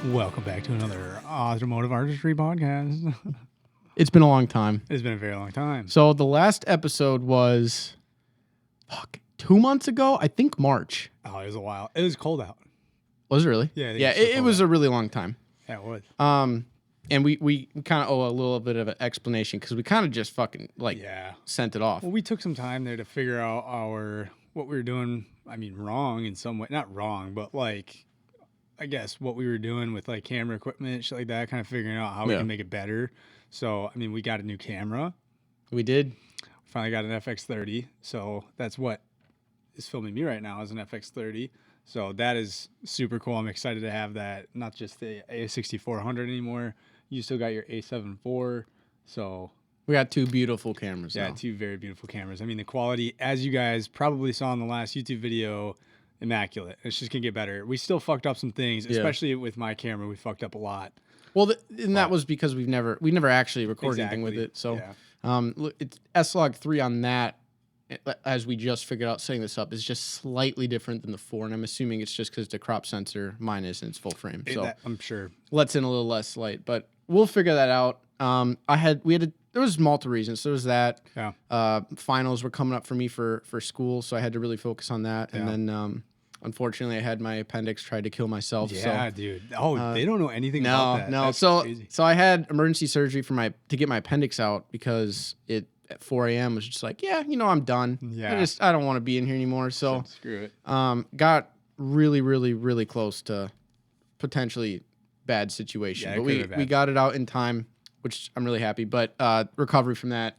Welcome back to another Automotive Artistry podcast. It's been a long time. It's been a very long time. So the last episode was, 2 months ago? I think March. Oh, it was a while. It was cold out. Was it really? Yeah. It was a really long time. Yeah, it was. And we kind of owe a little bit of an explanation because we kind of just fucking sent it off. Well, we took some time there to figure out what we were doing. I mean, wrong in some way. Not wrong, but like, I guess what we were doing with like camera equipment, shit like that, kind of figuring out how we can make it better. So, I mean, we got a new camera. We did. Finally got an FX30. So that's what is filming me right now is an FX30. So that is super cool. I'm excited to have that. Not just the A6400 anymore. You still got your A7 IV. So we got two beautiful cameras. Yeah, two very beautiful cameras. I mean, the quality, as you guys probably saw in the last YouTube video, immaculate. It's just gonna get better. We still fucked up some things, especially with my camera. We fucked up a lot. Well, that was because we never actually recorded anything with it. So, it's S-Log 3 on that. As we just figured out setting this up is just slightly different than the 4, and I'm assuming it's just because the crop sensor mine is in its full frame. So I'm sure lets in a little less light, but we'll figure that out. There was multiple reasons. There was that. Yeah. Finals were coming up for me for school, so I had to really focus on that. Yeah. And then unfortunately I had my appendix tried to kill myself. Yeah, so, dude. Oh, they don't know anything about that. No. That's so crazy. So I had emergency surgery to get my appendix out because it at 4 a.m. was just like, I'm done. Yeah. I don't want to be in here anymore. So screw it. Got really, really, really close to potentially bad situation. Yeah, but we got it out in time, which I'm really happy. But recovery from that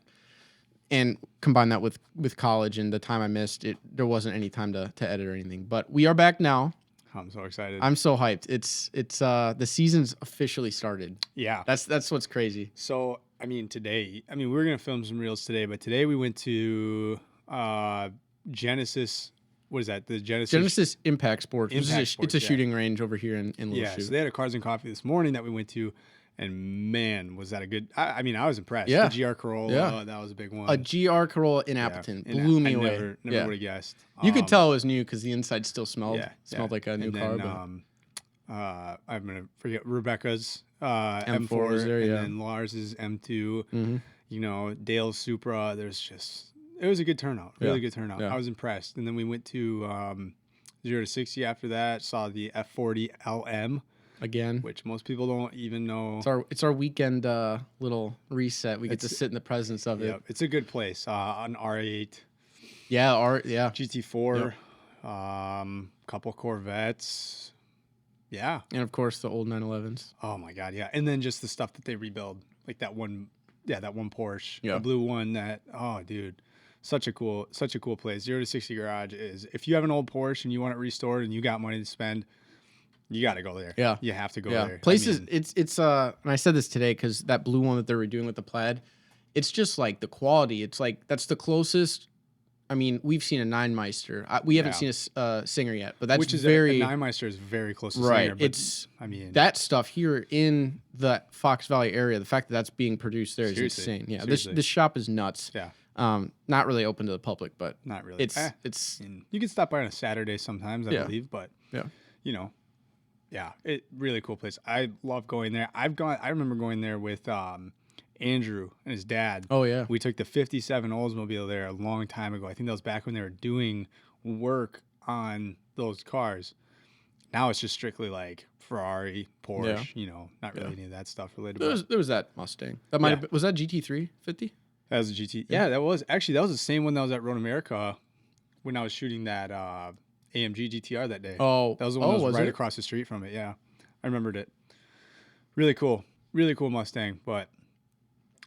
and combine that with college and the time I missed, there wasn't any time to edit or anything. But we are back now. I'm so excited. I'm so hyped. It's the season's officially started. Yeah. That's what's crazy. So, I mean, we were going to film some reels today, but today we went to Genesis. What is that? The Genesis Impact Sports. It's a shooting range over here in Little Yeah, so they had a Cars and Coffee this morning that we went to, and man, was that a good... I mean, I was impressed. Yeah. The GR Corolla, that was a big one. A GR Corolla in Appleton. Blew me away. Never would have guessed. You could tell it was new because the inside still smelled. Smelled like a new car. I'm going to forget Rebecca's M4 there, and then Lars's M2. Mm-hmm. You know, Dale's Supra. It was a good turnout. Really good turnout. Yeah. I was impressed. And then we went to 0 to 60 after that. Saw the F40 LM. Again, which most people don't even know. It's our weekend little reset. We get to sit in the presence of it. It's a good place. An R8. GT4. Couple Corvettes. Yeah. And of course the old 911s. Oh my God, yeah. And then just the stuff that they rebuild, like that one Porsche, the blue one. Dude, such a cool place. 0 to 60 garage is. If you have an old Porsche and you want it restored and you got money to spend, you got to go there. Yeah. You have to go there. Places, it's and I said this today because that blue one that they were doing with the plaid, it's just like the quality. It's like, that's the closest. I mean, we've seen a Nine Meister. We haven't seen a Singer yet, but that's a Nine Meister is very close to Singer. But that stuff here in the Fox Valley area, the fact that that's being produced there is insane. Yeah. This shop is nuts. Yeah. Not really open to the public, but not really. It's you can stop by on a Saturday sometimes, I believe, but really cool place. I love going there. I remember going there with Andrew and his dad. Oh yeah. We took the 57 Oldsmobile there a long time ago. I think that was back when they were doing work on those cars. Now it's just strictly like Ferrari, Porsche, not really any of that stuff related. There was that Mustang. That might have been, was that GT350? That was a GT. Yeah, that was the same one that was at Road America when I was shooting that AMG GTR that day. Oh, that was the one that was right across the street from it. Yeah, I remembered it. Really cool Mustang. But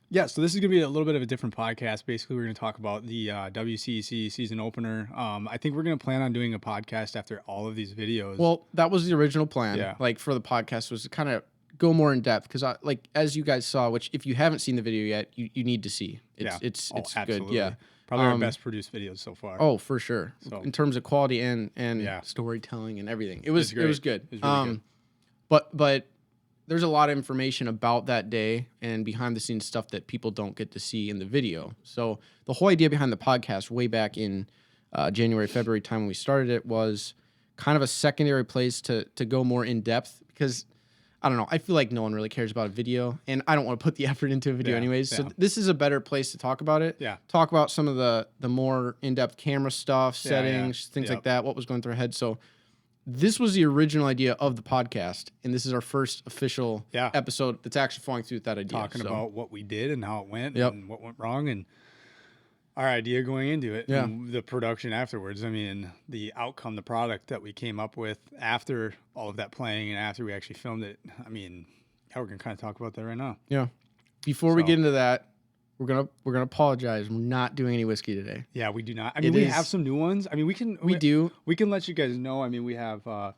yeah, so this is gonna be a little bit of a different podcast. Basically, we're gonna talk about the WCEC Season Opener. I think we're gonna plan on doing a podcast after all of these videos. Well, that was the original plan. Yeah. Like for the podcast was to kind of go more in depth because as you guys saw, which if you haven't seen the video yet, you need to see. It's good. Yeah. Probably our best produced videos so far. Oh, for sure. So, in terms of quality and storytelling and everything. It was good. It was really good. But there's a lot of information about that day and behind the scenes stuff that people don't get to see in the video. So the whole idea behind the podcast way back in January, February time when we started it was kind of a secondary place to go more in depth because I don't know. I feel like no one really cares about a video, and I don't want to put the effort into a video anyways. So this is a better place to talk about it. Yeah. Talk about some of the more in-depth camera stuff, settings, things like that, what was going through our head. So this was the original idea of the podcast, and this is our first official episode that's actually falling through with that idea. Talking about what we did and how it went and what went wrong and our idea going into it and the production afterwards. I mean, the outcome, the product that we came up with after all of that playing and after we actually filmed it. I mean, we're going to kind of talk about that right now. Yeah. Before we get into that, we're gonna apologize. We're not doing any whiskey today. Yeah, we do not. I mean, we have some new ones. I mean, we can let you guys know. I mean, we have. Well,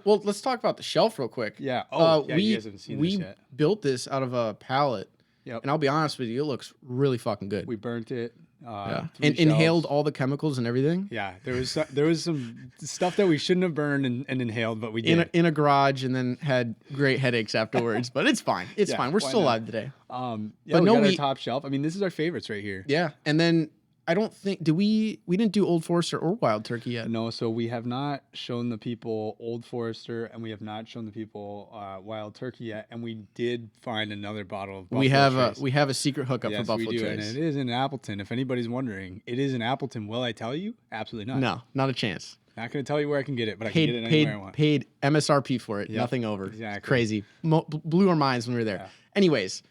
let's talk about the shelf real quick. Yeah. You guys haven't seen this yet. We built this out of a pallet. Yep. And I'll be honest with you, it looks really fucking good. We burnt it. And inhaled all the chemicals and everything. Yeah, there was some stuff that we shouldn't have burned and inhaled, but we did in a garage, and then had great headaches afterwards. But it's fine. It's fine. We're still alive today. But we got our top shelf. I mean, this is our favorites right here. Yeah, and then I don't think we didn't do Old Forester or Wild Turkey yet. No, so we have not shown the people Old Forester, and we have not shown the people Wild Turkey yet. And we did find another bottle of Buffalo Trace. We have a secret hookup for Buffalo Trace. And it is in Appleton. If anybody's wondering, it is in Appleton. Will I tell you? Absolutely not. No, not a chance. Not going to tell you where I can get it, but I can get it anywhere I want. Paid MSRP for it. Yep. Nothing over. Exactly. It's crazy. Blew our minds when we were there. Yeah. Anyways.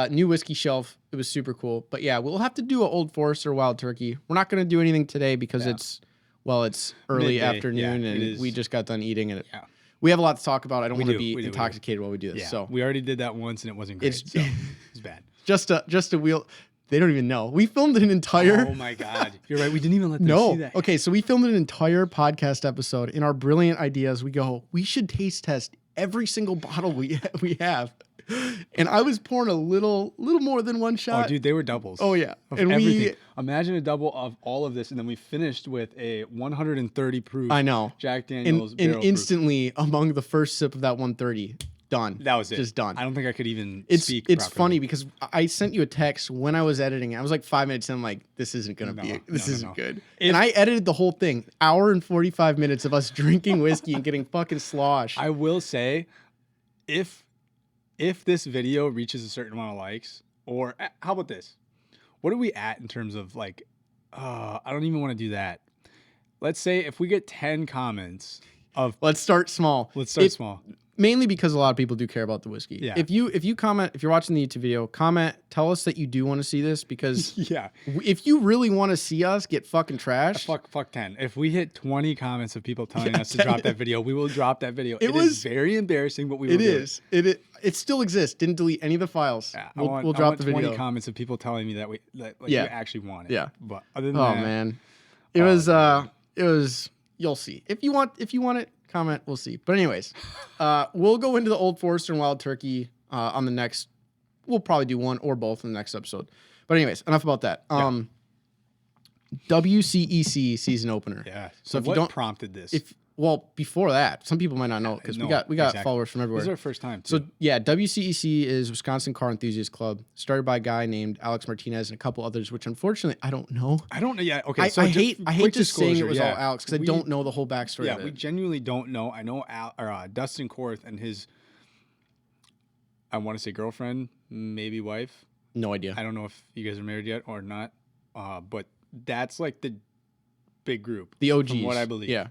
New whiskey shelf. It was super cool. But yeah, we'll have to do an Old Forester Wild Turkey. We're not going to do anything today because it's early afternoon and we just got done eating and we have a lot to talk about. I don't want to be intoxicated while we do this. Yeah. So we already did that once and it wasn't great. So it's bad. Just a wheel. They don't even know. We filmed an entire. Oh my God. You're right. We didn't even let them see that. Okay, so we filmed an entire podcast episode. In our brilliant ideas, we should taste test every single bottle we have. And I was pouring a little more than one shot. Oh, dude, they were doubles. Oh, yeah. And everything. Imagine a double of all of this, and then we finished with a 130 proof. I know. Jack Daniel's and instantly, among the first sip of that 130, done. That was it. Just done. I don't think I could even speak It's properly. funny because I sent you a text when I was editing it. I was like 5 minutes in, I'm like, this isn't going to be it. This isn't good. And I edited the whole thing. Hour and 45 minutes of us drinking whiskey and getting fucking sloshed. I will say, if this video reaches a certain amount of likes, or how about this? What are we at in terms of like, I don't even want to do that. Let's say if we get 10 comments of. Let's start small. Small. Mainly because a lot of people do care about the whiskey. Yeah. If you comment, if you're watching the YouTube video, comment, tell us that you do want to see this because if you really want to see us get fucking trashed. Fuck 10. If we hit 20 comments of people telling us to drop that video, we will drop that video. It is very embarrassing, but we will do it. It still exists. Didn't delete any of the files. Yeah, we'll drop the video. 20 comments of people telling me that we actually want it. Yeah. But other than that. Man. It was you'll see. If you want it, comment, we'll see. But anyways, we'll go into the Old Forester and Wild Turkey on the next. We'll probably do one or both in the next episode. But anyways, enough about that. WCEC Season Opener. Yeah. So if what you don't prompted this? Before that, some people might not know because we got followers from everywhere. This is our first time. Too. So yeah, WCEC is Wisconsin Car Enthusiast Club, started by a guy named Alex Martinez and a couple others, which unfortunately I don't know. Yeah. Okay. So I hate just saying it was all Alex because I don't know the whole backstory. Yeah, we genuinely don't know. I know Dustin Korth and his, I want to say girlfriend, maybe wife. No idea. I don't know if you guys are married yet or not. But that's like the big group. The OGs. From what I believe. Yeah.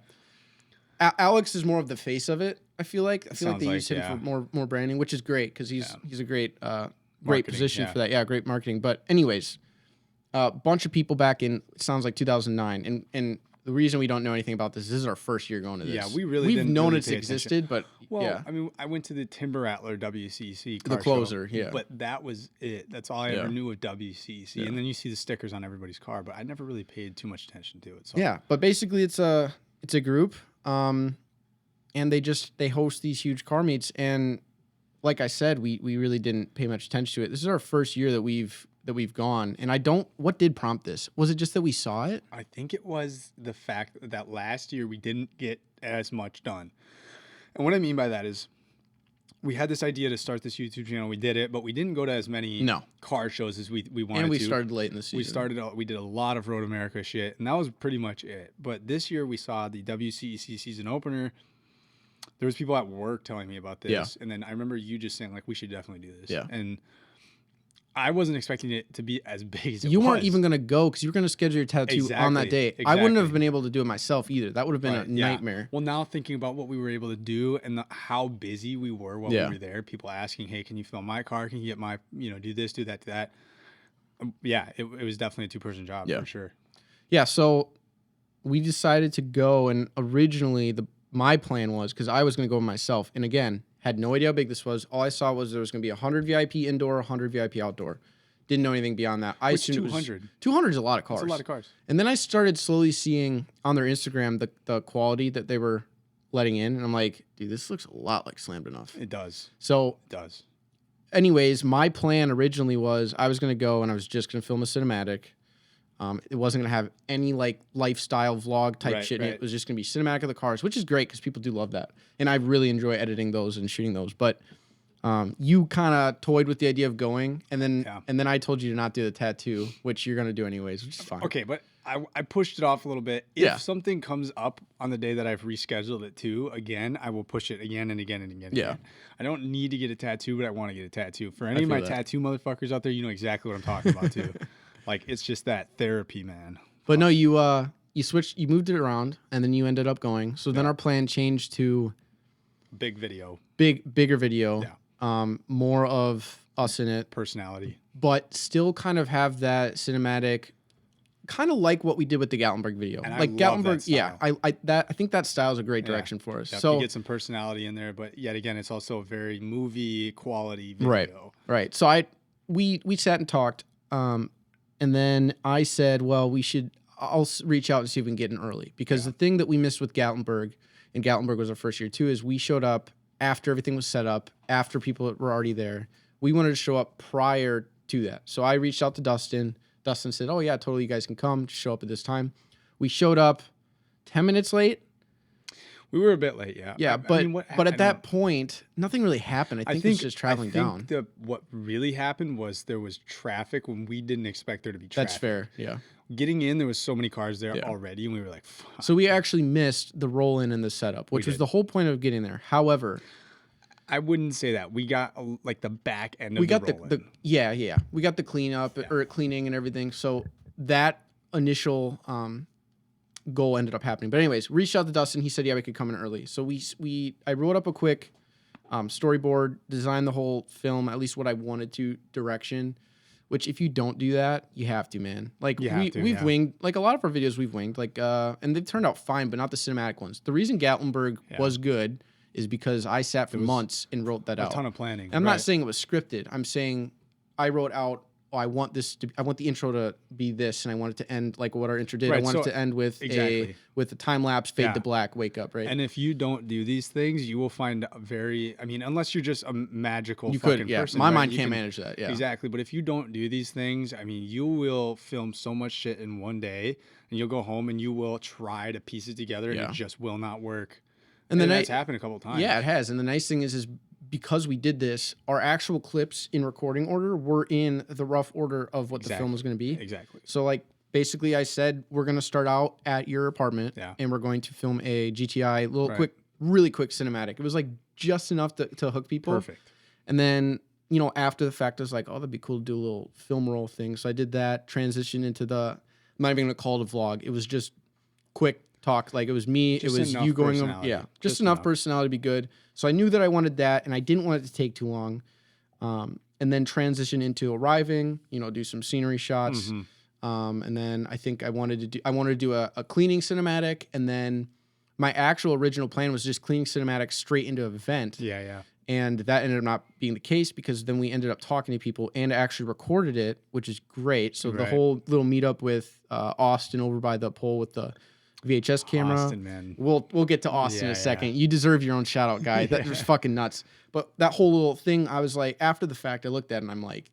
Alex is more of the face of it. I feel like they use him for more branding, which is great because he's a great position for that. Yeah, great marketing. But anyways, a bunch of people back in it sounds like 2009, and the reason we don't know anything about this is our first year going to this. Yeah, we've known it's existed, but I mean, I went to the Timber Rattler WCC car closer, show, but that was it. That's all I ever knew of WCC, and then you see the stickers on everybody's car, but I never really paid too much attention to it. So. Yeah, but basically it's a group. And they host these huge car meets, and like I said, we really didn't pay much attention to it. This is our first year that we've gone, and what did prompt this? Was it just that we saw it? I think it was the fact that last year we didn't get as much done. And what I mean by that is we had this idea to start this YouTube channel. We did it, but we didn't go to as many car shows as we wanted to. And we started late in the season. We did a lot of Road America shit, and that was pretty much it. But this year we saw the WCEC Season Opener, there was people at work telling me about this. Yeah. And then I remember you just saying like, we should definitely do this. Yeah. And I wasn't expecting it to be as big as it was. You weren't even going to go because you were going to schedule your tattoo on that day. Exactly. I wouldn't have been able to do it myself either. That would have been a nightmare. Well, now thinking about what we were able to do and how busy we were while we were there, people asking, hey, can you film my car? Can you get my, do this, do that, do that. It was definitely a 2-person job for sure. Yeah. So we decided to go, and originally my plan was, because I was going to go myself, and again, had no idea how big this was. All I saw was there was going to be 100 VIP indoor, 100 VIP outdoor. Didn't know anything beyond that. I assumed 200. 200 is a lot of cars. That's a lot of cars. And then I started slowly seeing on their Instagram the quality that they were letting in, and I'm like, dude, this looks a lot like Slammed Enough. It does. So it does. Anyways, my plan originally was I was going to go and I was just going to film a cinematic. It wasn't going to have any like lifestyle vlog type shit in it. It was just going to be cinematic of the cars, which is great because people do love that. And I really enjoy editing those and shooting those. But you kind of toyed with the idea of going, and then I told you to not do the tattoo, which you're going to do anyways, which is fine. Okay, but I pushed it off a little bit. If something comes up on the day that I've rescheduled it to, again, I will push it again and again and again. Yeah. Again. I don't need to get a tattoo, but I want to get a tattoo. For any of my tattoo motherfuckers out there, you know exactly what I'm talking about too. Like, it's just that therapy, man. But no, you switched, you moved it around, and then you ended up going. So then our plan changed to bigger video. Yeah. More of us in it. Personality. But still kind of have that cinematic, kind of like what we did with the Gatlinburg video. And like Gatlinburg, I think that style is a great direction for us. Yep, so you get some personality in there, but yet again, it's also a very movie quality video. Right. So we sat and talked, and then I said, well, I'll reach out and see if we can get in early, because the thing that we missed with Gatlinburg, and Gatlinburg was our first year too, is we showed up after everything was set up, after people were already there. We wanted to show up prior to that. So I reached out to Dustin. Dustin said, oh yeah, totally, you guys can come. Just show up at this time. We showed up 10 minutes late. We were a bit late, yeah. Yeah, but at that point, nothing really happened. I think it was just traveling down. What really happened was there was traffic when we didn't expect there to be traffic. That's fair, yeah. Getting in, there was so many cars there already, and we were like, fuck. So we actually missed the roll-in and the setup, which was the whole point of getting there. However, I wouldn't say that. We got like the back end of we got the roll-in. We got the cleanup or cleaning and everything. So that initial goal ended up happening. But anyways, reached out to Dustin. He said, yeah, we could come in early. So I wrote up a quick storyboard, designed the whole film, at least what I wanted to direction, which if you don't do that, you have to, man. Like we've winged, like a lot of our videos we've winged, like, and they've turned out fine, but not the cinematic ones. The reason Gatlinburg was good is because I sat for months and wrote that out. A ton of planning. And I'm not saying it was scripted. I'm saying I wrote out, I want the intro to be this, and I want it to end like what our intro did. I want it to end with a time lapse, fade to black, wake up, right? And if you don't do these things, you will find unless you're just a magical person. My mind can't manage that. Yeah. Exactly. But if you don't do these things, you will film so much shit in one day, and you'll go home and you will try to piece it together, and it just will not work. And then that's happened a couple of times. Yeah, it has. And the nice thing is because we did this, our actual clips in recording order were in the rough order of what the film was going to be. Exactly. So like basically I said, we're going to start out at your apartment and we're going to film a GTI really quick cinematic. It was like just enough to hook people. Perfect. And then, after the fact, I was like, oh, that'd be cool to do a little film roll thing. So I did that, transition into I'm not even going to call it a vlog. It was just quick talk. Like it was me, it was you going over, just enough personality to be good. So I knew that I wanted that, and I didn't want it to take too long. And then transition into arriving, do some scenery shots. And then I think I wanted to do a cleaning cinematic, and then my actual original plan was just cleaning cinematic straight into an event. Yeah. And that ended up not being the case, because then we ended up talking to people and actually recorded it, which is great. So the whole little meetup with Austin over by the pole with the VHS camera. Austin, man. We'll get to Austin in a second. You deserve your own shout out, guy. That was fucking nuts. But that whole little thing, I was like, after the fact, I looked at it and I'm like,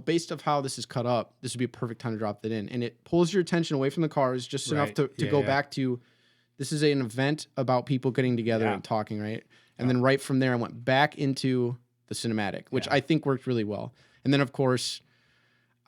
based off how this is cut up, this would be a perfect time to drop that in. And it pulls your attention away from the cars just enough to go back to, this is an event about people getting together and talking, right? And then right from there, I went back into the cinematic, which I think worked really well. And then, of course,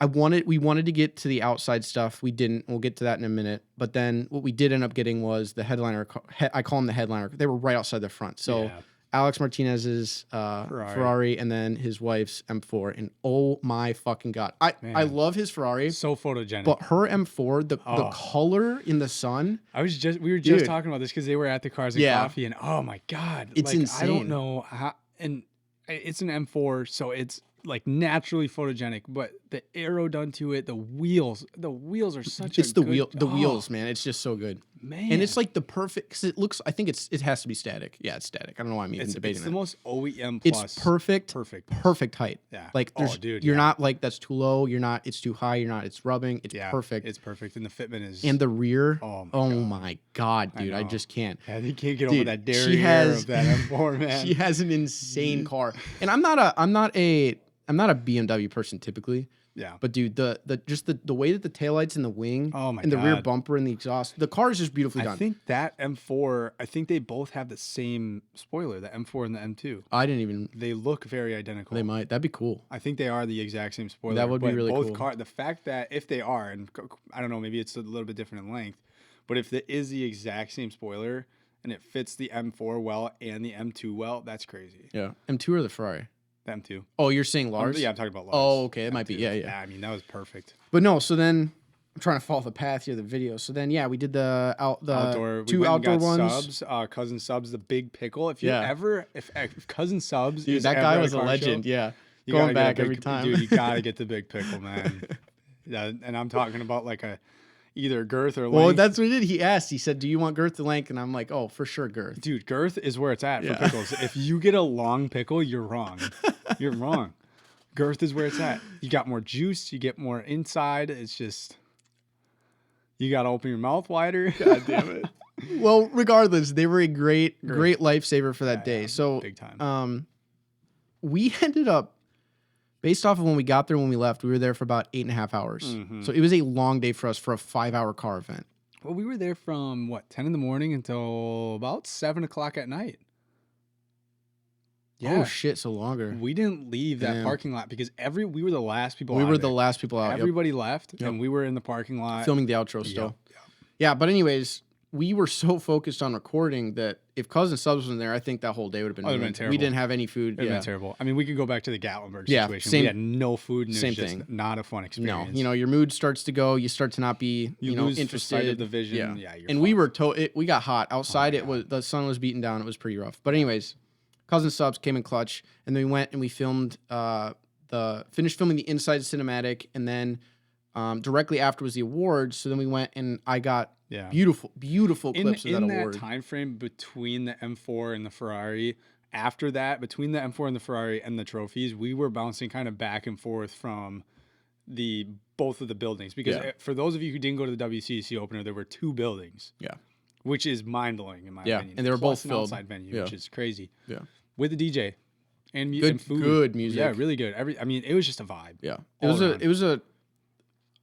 we wanted to get to the outside stuff. We didn't. We'll get to that in a minute. But then what we did end up getting was the headliner. I call them the headliner. They were right outside the front. So Alex Martinez's Ferrari and then his wife's M4. And oh my fucking God. I love his Ferrari. So photogenic. But her M4, the color in the sun. We were just talking about this because they were at the Cars and Coffee. And oh my God. It's insane. I don't know how. And it's an M4. So it's like naturally photogenic, but the aero done to it, the wheels are such the wheels, man. It's just so good, man. And it's like the perfect, because it looks, I think it has to be static. Yeah, it's static. I don't know why I'm even debating it's that. the most OEM plus. It's perfect height. Yeah, like you're not like that's too low. You're not. It's too high. You're not. It's rubbing. It's perfect. It's perfect, and the fitment is. And the rear. Oh my God, dude! I just can't. Yeah, you can't get over that derriere of that M4, man. She has an insane car, and I'm not a BMW person typically. Yeah. But dude, the way that the taillights and the wing and the God. rear bumper and the exhaust, the car is just beautifully done. I think that M4, they both have the same spoiler, the M4 and the M2. They look very identical. They might. That'd be cool. I think they are the exact same spoiler. That would be really cool. The fact that if they are, and I don't know, maybe it's a little bit different in length, but if it is the exact same spoiler and it fits the M4 well and the M2 well, that's crazy. Yeah. M2 or the Ferrari? Them too. Oh, you're saying Lars? Yeah, I'm talking about Lars. Oh, okay. It might be. Yeah. I mean, that was perfect. But no, so then I'm trying to follow the path here of the video. So then, we did the outdoor. Two outdoor ones. Subs, Cousin Subs, the Big Pickle. If Cousin Subs, dude, that guy was a legend. Show, going back every time. Dude, you gotta get the Big Pickle, man. And I'm talking about like either girth or length. Well, that's what he did. He asked. He said, "Do you want girth or length?" And I'm like, "Oh, for sure, girth." Dude, girth is where it's at for pickles. If you get a long pickle, you're wrong. You're wrong. Girth is where it's at. You got more juice. You get more inside. It's just you got to open your mouth wider. God damn it. Well, regardless, they were a great lifesaver for that day. So big time. We ended up. Based off of when we got there, when we left, we were there for about 8.5 hours. Mm-hmm. So it was a long day for us for a 5-hour car event. Well, we were there from 10 in the morning until about 7 o'clock at night. Yeah. Oh shit, so longer. We didn't leave that parking lot because we were the last people out. We were the last people out. Everybody left, and we were in the parking lot. Filming the outro still. Yeah, but anyways, we were so focused on recording that if Cousin Subs wasn't there, I think that whole day would have been terrible. We didn't have any food. It would have been terrible. I mean, we could go back to the Gatlinburg situation. We had no food, and it was just not a fun experience. No, your mood starts to go. You start to not be, lose interested. Sight of the vision. Yeah, and we were we got hot outside. The sun was beating down. It was pretty rough. But anyways, Cousin Subs came in clutch, and then we went and we filmed finished filming the inside cinematic, and then directly after was the awards. So then we went and I got beautiful clips of that award. In that time frame between the M4 and the Ferrari, after that, between the M4 and the Ferrari and the trophies, we were bouncing kind of back and forth from both of the buildings. Because for those of you who didn't go to the WCEC Opener, there were 2 buildings. Yeah. Which is mind-blowing in my opinion. And they were both filled. Outside venue, which is crazy. Yeah. With the DJ and food. Good music. Yeah, really good. It was just a vibe. Yeah. It was a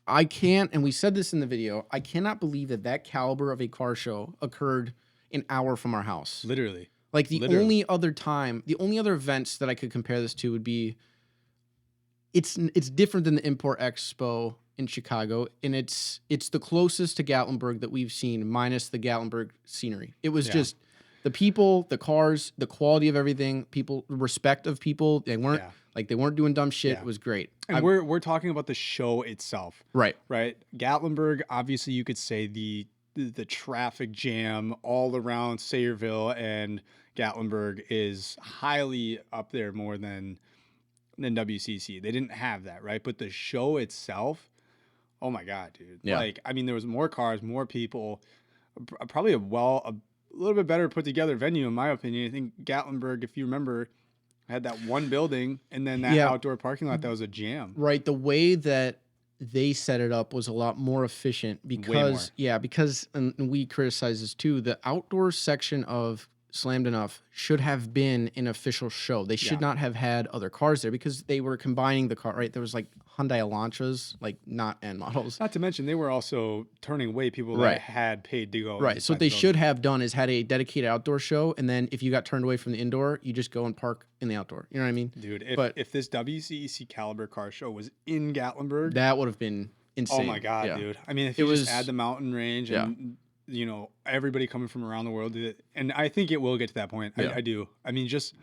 I can't, and we said this in the video, I cannot believe that caliber of a car show occurred an hour from our house. Literally. Like the only other events that I could compare this to would be, it's different than the Import Expo in Chicago, and it's the closest to Gatlinburg that we've seen, minus the Gatlinburg scenery. It was just the people, the cars, the quality of everything, the respect of people. They weren't they weren't doing dumb shit. It was great. And we're talking about the show itself. Right. Gatlinburg, obviously you could say the traffic jam all around Sayreville and Gatlinburg is highly up there more than WCC. They didn't have that, right? But the show itself, oh my God, dude. Yeah. There was more cars, more people, probably a little bit better put together venue in my opinion. I think Gatlinburg, if you remember, had that one building and then that outdoor parking lot that was a jam. Right. The way that they set it up was a lot more efficient because and we criticize this too. The outdoor section of slammed enough, should have been an official show. They should not have had other cars there because they were combining the car, right? There was like Hyundai Elantras, like not N models. Not to mention they were also turning away people that had paid to go. Right. So what they should have done is had a dedicated outdoor show, and then if you got turned away from the indoor, you just go and park in the outdoor. You know what I mean? Dude, if this WCEC caliber car show was in Gatlinburg, that would have been insane. Oh my God, dude. I mean, if you just add the mountain range and everybody coming from around the world did it, and I think it will get to that point. I do. I mean, just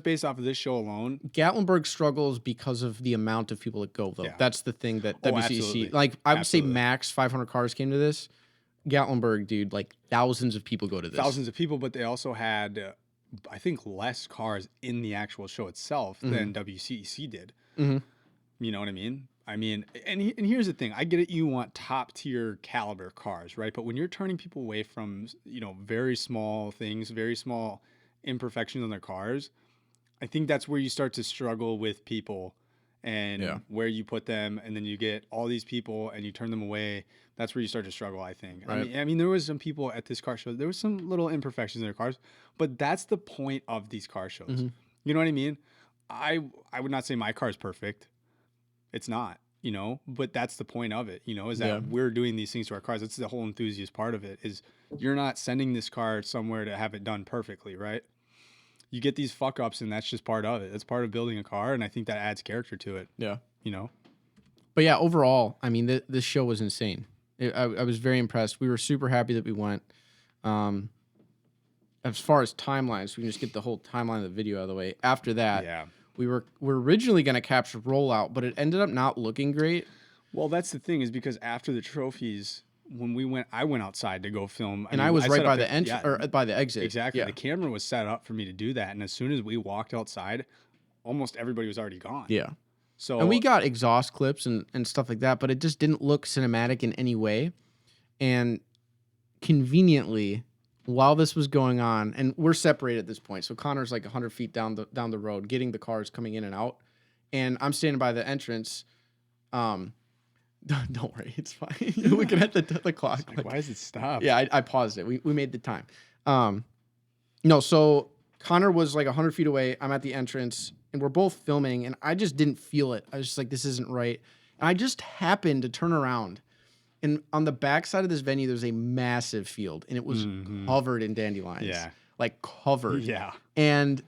based off of this show alone, Gatlinburg struggles because of the amount of people that go, though. That's the thing that WCC, like I would say max 500 cars came to this. Gatlinburg, dude, like thousands of people go to this. Thousands of people, but they also had, I think, less cars in the actual show itself than WCEC did. You know what I mean? I mean, and here's the thing. I get it. You want top tier caliber cars, right? But when you're turning people away from, very small things, very small imperfections on their cars, I think that's where you start to struggle with people and where you put them. And then you get all these people and you turn them away. That's where you start to struggle, I think. Right. I mean, there was some people at this car show. There was some little imperfections in their cars, but that's the point of these car shows. You know what I mean? I would not say my car is perfect. It's not, but that's the point of it, is that we're doing these things to our cars. That's the whole enthusiast part of it, is you're not sending this car somewhere to have it done perfectly, right? You get these fuck ups, and that's just part of it. It's part of building a car, and I think that adds character to it. Yeah. But yeah, overall, I mean, this show was insane. I was very impressed. We were super happy that we went. As far as timelines, we can just get the whole timeline of the video out of the way. After that, we're originally going to capture rollout, but it ended up not looking great. Well, that's the thing, is because after the trophies, when I went outside to go film, I was right by the entrance or by the exit. Exactly. The camera was set up for me to do that, and as soon as we walked outside, almost everybody was already gone. Yeah. And we got exhaust clips and stuff like that, but it just didn't look cinematic in any way. And conveniently, while this was going on, and we're separated at this point, so Connor's like 100 feet down the road, getting the cars coming in and out, and I'm standing by the entrance. Don't worry, it's fine. Looking at the clock. Like, why does it stop? Yeah, I paused it. We made the time. No, so Connor was like 100 feet away. I'm at the entrance, and we're both filming, and I just didn't feel it. I was just like, this isn't right. And I just happened to turn around, and on the back side of this venue, there's a massive field, and it was covered in dandelions. Yeah. Like covered. Yeah. And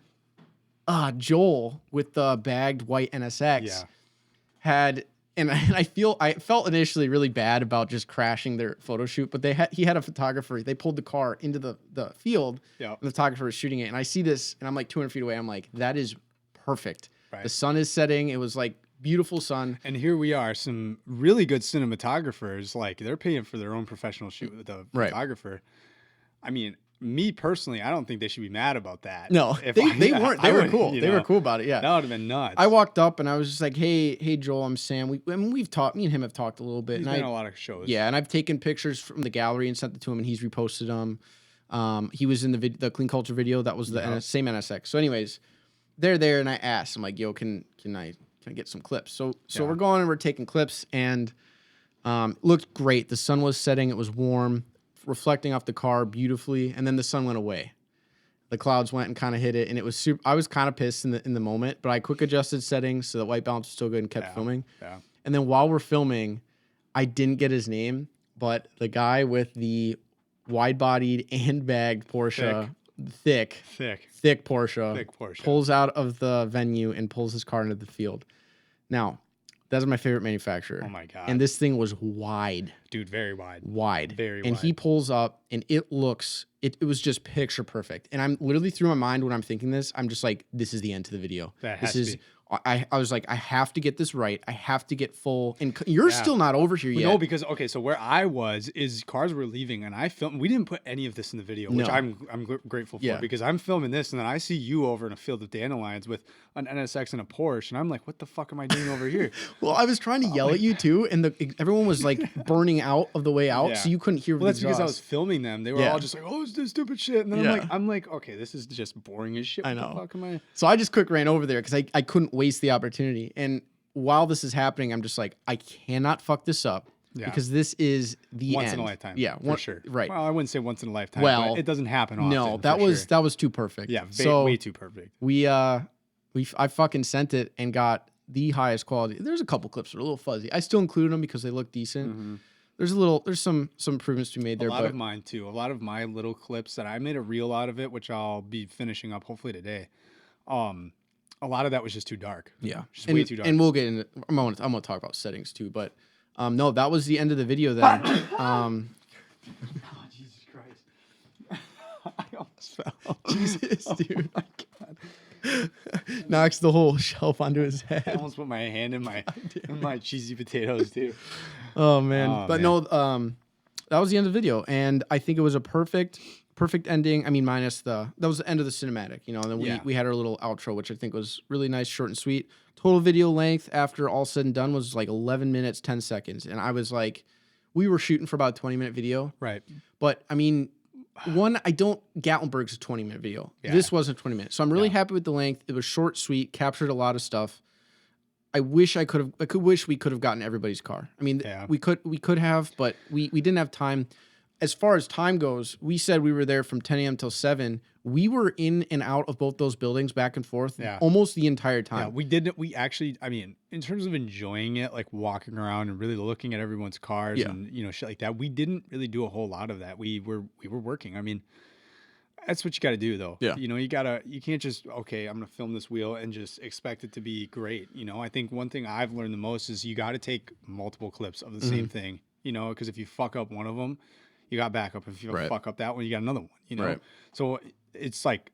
Joel with the bagged white NSX had... And I felt initially really bad about just crashing their photo shoot, but he had a photographer. They pulled the car into the field, and the photographer was shooting it. And I see this, and I'm like 200 feet away. I'm like, that is perfect. Right. The sun is setting. It was like beautiful sun. And here we are, some really good cinematographers. Like, they're paying for their own professional shoot with a photographer. I mean, me personally, I don't think they should be mad about that. No, they weren't. They were cool. They were cool about it. Yeah, that would have been nuts. I walked up and I was just like, "Hey, Joel, I'm Sam. Me and him have talked a little bit. He's been on a lot of shows. Yeah, and I've taken pictures from the gallery and sent it to him, and he's reposted them. He was in the Clean Culture video. That was the same NSX. So, anyways, they're there, and I asked, I'm like, "Yo, can I get some clips?" So we're going and we're taking clips, and looked great. The sun was setting. It was warm, reflecting off the car beautifully, and then the sun went away. The clouds went and kind of hit it, and it was super. I was kind of pissed in the moment, but I quick adjusted settings so that white balance was still good and kept filming. Yeah. And then while we're filming, I didn't get his name, but the guy with the wide-bodied and bagged Porsche, thick Porsche, pulls out of the venue and pulls his car into the field. Now, that's my favorite manufacturer. Oh my God. And this thing was wide. Dude, very wide. Very wide. And he pulls up, and it was just picture perfect. And I'm literally through my mind when I'm thinking this, I'm just like, this is the end to the video. That has to be. I was like, I have to get this right. I have to get full. And you're still not over here yet. No, because so where I was is cars were leaving, and I filmed. We didn't put any of this in the video, which I'm grateful for, because I'm filming this, and then I see you over in a field of dandelions with an NSX and a Porsche, and I'm like, what the fuck am I doing over here? Well, I was trying to yell at you too, and everyone was like burning out of the way out, so you couldn't hear. Well, that's because I was filming them. They were all just like, oh, it's this stupid shit, and then I'm like, okay, this is just boring as shit. What the fuck am I? So I just quick ran over there because I couldn't waste the opportunity. And while this is happening, I'm just like, I cannot fuck this up. because this is the once end. in a lifetime. Yeah, for sure. Right. Well, I wouldn't say once in a lifetime. Well, but it doesn't happen often. No, that was too perfect. Yeah, way too perfect. I fucking sent it and got the highest quality. There's a couple clips that are a little fuzzy. I still included them because they look decent. Mm-hmm. There's some improvements to be made there. A lot of mine too. A lot of my little clips that I made a reel out of it, which I'll be finishing up hopefully today. A lot of that was just too dark. Yeah, just way too dark. And we'll get into. I'm gonna talk about settings too, but no, that was the end of the video then. Oh, Jesus Christ! I almost fell. Jesus, dude. Oh my God. Knocks the whole shelf onto his head. I almost put my hand in my cheesy potatoes too. Oh man. No, that was the end of the video, and I think it was a perfect ending. I mean, minus that was the end of the cinematic, you know, and then we had our little outro, which I think was really nice, short and sweet. Total video length after all said and done was like 11 minutes, 10 seconds. And I was like, we were shooting for about a 20-minute video. Right. But I mean, Gatlinburg's a 20-minute video. Yeah. This wasn't 20 minutes. So I'm really happy with the length. It was short, sweet, captured a lot of stuff. I wish we could have gotten everybody's car. I mean, we could have, but we didn't have time. As far as time goes, we said we were there from 10 a.m. till 7. We were in and out of both those buildings back and forth almost the entire time. Yeah, we actually, I mean, in terms of enjoying it, like walking around and really looking at everyone's cars and, you know, shit like that, we didn't really do a whole lot of that. We were working. I mean, that's what you got to do though. Yeah. You know, you can't just, okay, I'm going to film this wheel and just expect it to be great. You know, I think one thing I've learned the most is you got to take multiple clips of the same thing, you know, because if you fuck up one of them, you got backup. If you fuck up that one, you got another one, you know? Right. So it's like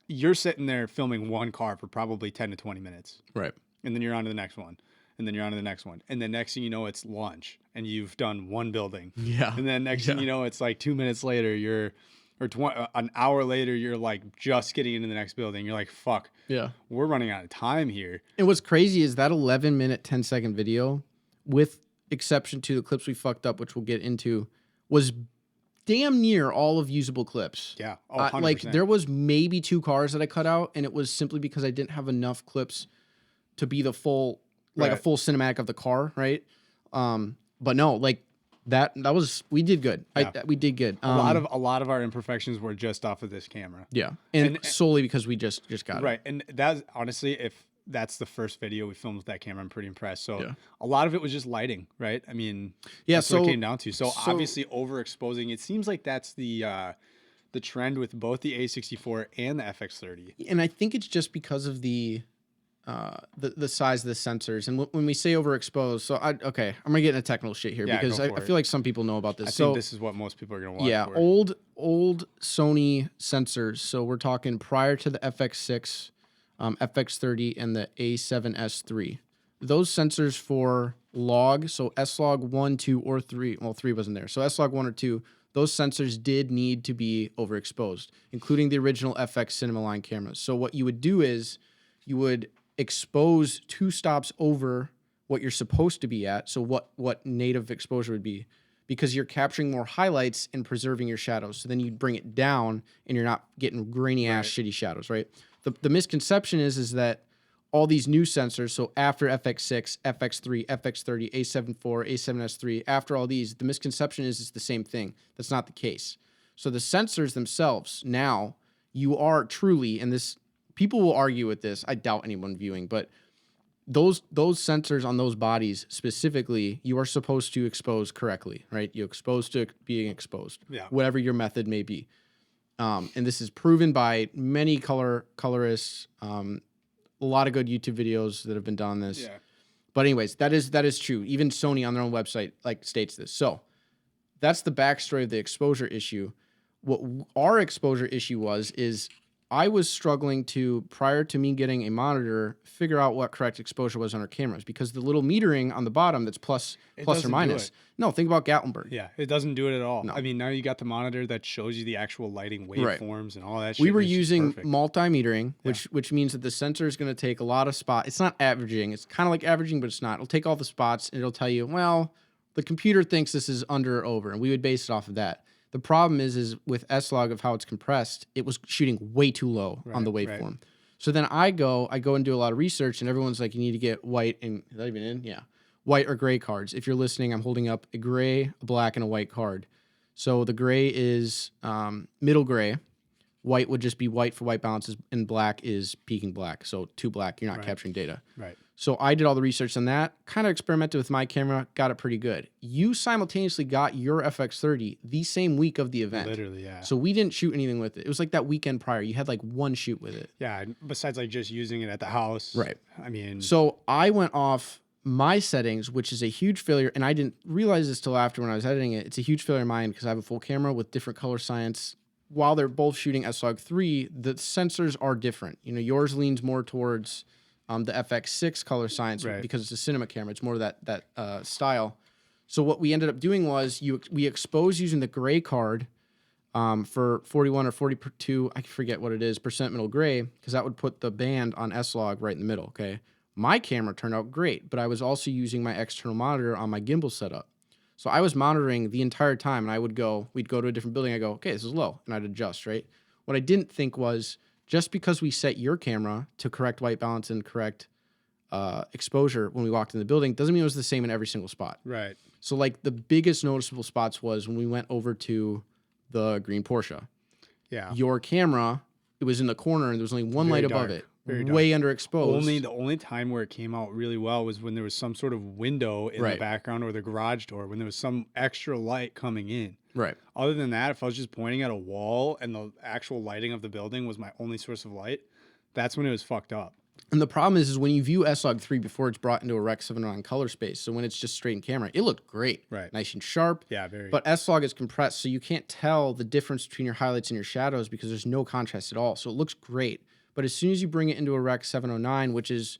you're sitting there filming one car for probably 10 to 20 minutes. Right. And then you're on to the next one. And then you're on to the next one. And then next thing you know, it's lunch and you've done one building. Yeah. And then next thing you know, it's like 2 minutes later, an hour later, you're like just getting into the next building. You're like, fuck. Yeah. We're running out of time here. And what's crazy is that 11-minute, 10-second video, with exception to the clips we fucked up, which we'll get into, was damn near all of usable clips. Yeah. Oh, 100%. Like there was maybe 2 cars that I cut out, and it was simply because I didn't have enough clips to be the full, like a full cinematic of the car, right? But no, like that was, we did good. Yeah. We did good. A lot of our imperfections were just off of this camera. Yeah. And solely because we just got it. Right. And that's honestly, if that's the first video we filmed with that camera, I'm pretty impressed. So a lot of it was just lighting, right? I mean, that's what it came down to. So obviously overexposing, it seems like that's the trend with both the A64 and the FX30. And I think it's just because of the size of the sensors. And when we say overexposed, so I'm gonna get into technical shit here because I feel like some people know about this. I think this is what most people are gonna watch. Yeah, for. old Sony sensors. So we're talking prior to the FX6. FX30 and the A7S3. Those sensors for log, so S-Log 1, 2, or 3, well, 3 wasn't there. So S-Log 1 or 2, those sensors did need to be overexposed, including the original FX Cinema Line cameras. So what you would do is you would expose 2 stops over what you're supposed to be at, so what native exposure would be, because you're capturing more highlights and preserving your shadows. So then you bring it down and you're not getting grainy-ass shitty shadows, right? The misconception is that all these new sensors, so after FX6, FX3, FX30, A74, A7S3, after all these, the misconception is it's the same thing. That's not the case. So the sensors themselves, now, you are truly, and this, people will argue with this, I doubt anyone viewing, but those sensors on those bodies specifically, you are supposed to expose correctly, right? You're exposed to being exposed, whatever your method may be. And this is proven by many colorists, a lot of good YouTube videos that have been done on this. Yeah. But anyways, that is true. Even Sony on their own website states this. So that's the backstory of the exposure issue. What our exposure issue is I was struggling to, prior to me getting a monitor, figure out what correct exposure was on our cameras, because the little metering on the bottom that's plus or minus. No, think about Gatlinburg. Yeah, it doesn't do it at all. No. I mean, now you got the monitor that shows you the actual lighting waveforms and all that shit. We were using multimetering, which means that the sensor is going to take a lot of spots. It's not averaging. It's kind of like averaging, but it's not. It'll take all the spots and it'll tell you, well, the computer thinks this is under or over, and we would base it off of that. The problem is with S-Log of how it's compressed, it was shooting way too low on the waveform. So then I go and do a lot of research, and everyone's like, you need to get white and, is that even in? Yeah. white or gray cards. If you're listening, I'm holding up a gray, a black, and a white card. So the gray is middle gray. White would just be white for white balances, and black is peaking black. So 2 black, you're not capturing data. Right. So I did all the research on that, kind of experimented with my camera, got it pretty good. You simultaneously got your FX30 the same week of the event. Literally, yeah. So we didn't shoot anything with it. It was like that weekend prior. You had like 1 shoot with it. Yeah, besides like just using it at the house. Right. I mean. So I went off my settings, which is a huge failure, and I didn't realize this till after when I was editing it. It's a huge failure of mine because I have a full camera with different color science. While they're both shooting S-Log3, the sensors are different. You know, yours leans more towards the FX6 color science because it's a cinema camera. It's more that style. So what we ended up doing was we exposed using the gray card for 41 or 42, I forget what it is, percent middle gray, because that would put the band on S-Log right in the middle, okay? My camera turned out great, but I was also using my external monitor on my gimbal setup. So I was monitoring the entire time, and we'd go to a different building. I go, okay, this is low, and I'd adjust, right? What I didn't think was just because we set your camera to correct white balance and correct exposure when we walked in the building doesn't mean it was the same in every single spot. Right. So like the biggest noticeable spots was when we went over to the green Porsche. Yeah. Your camera, it was in the corner, and there was only one light above it. Way underexposed. The only time where it came out really well was when there was some sort of window in the background or the garage door, when there was some extra light coming in. Right. Other than that, if I was just pointing at a wall and the actual lighting of the building was my only source of light, that's when it was fucked up. And the problem is when you view S-Log3 before it's brought into a Rec 709 color space, so when it's just straight in camera, it looked great. Right. Nice and sharp. Yeah, very. But S-Log is compressed, so you can't tell the difference between your highlights and your shadows because there's no contrast at all. So it looks great. But as soon as you bring it into a Rec 709, which is,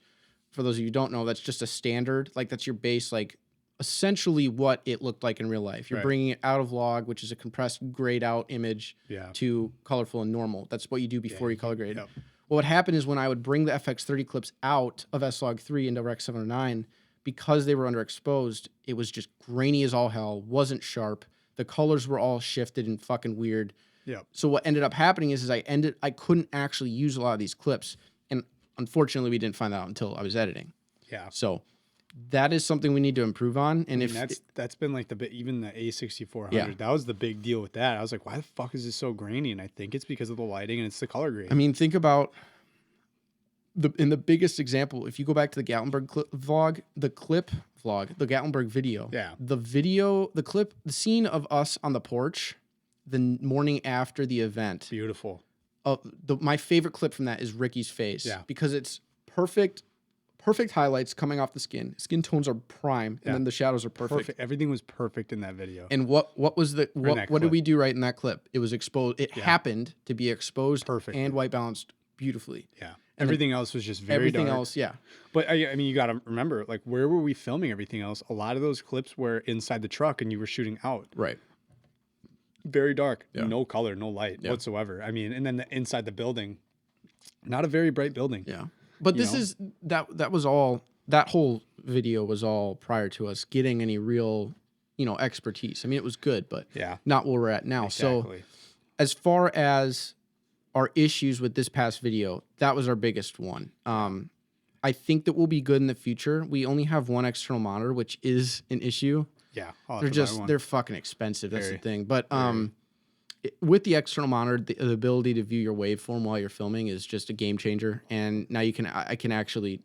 for those of you who don't know, that's just a standard. Like, that's your base, like, essentially what it looked like in real life. You're bringing it out of log, which is a compressed, grayed out image, to colorful and normal. That's what you do before you color grade. Yep. Well, what happened is when I would bring the FX30 clips out of S-Log3 into Rec 709, because they were underexposed, it was just grainy as all hell, wasn't sharp. The colors were all shifted and fucking weird. Yep. So what ended up happening is I couldn't actually use a lot of these clips, and unfortunately we didn't find that out until I was editing. Yeah. So that is something we need to improve on. And that's been like even the A6400, that was the big deal with that. I was like, why the fuck is this so grainy? And I think it's because of the lighting and it's the color grade. I mean, think about in the biggest example, if you go back to the Gatlinburg the Gatlinburg video. Yeah. The scene of us on the porch the morning after the event. Beautiful. My favorite clip from that is Ricky's face. Yeah. Because it's perfect highlights coming off the skin. Skin tones are prime, and then the shadows are perfect. Everything was perfect in that video. And what did we do right in that clip? It was exposed. It happened to be exposed and white balanced beautifully. Yeah. Everything else was just very everything dark. Else, yeah. But I mean, you got to remember, like, where were we filming everything else? A lot of those clips were inside the truck, and you were shooting out. Right. Very dark, no color, no light whatsoever. I mean, and then inside the building, not a very bright building. Yeah, but that was all. That whole video was all prior to us getting any real, expertise. I mean, it was good, but not where we're at now. Exactly. So, as far as our issues with this past video, that was our biggest one. I think that we'll be good in the future. We only have one external monitor, which is an issue. Yeah, they're fucking expensive. That's the thing. But with the external monitor, the ability to view your waveform while you're filming is just a game changer. And now I can actually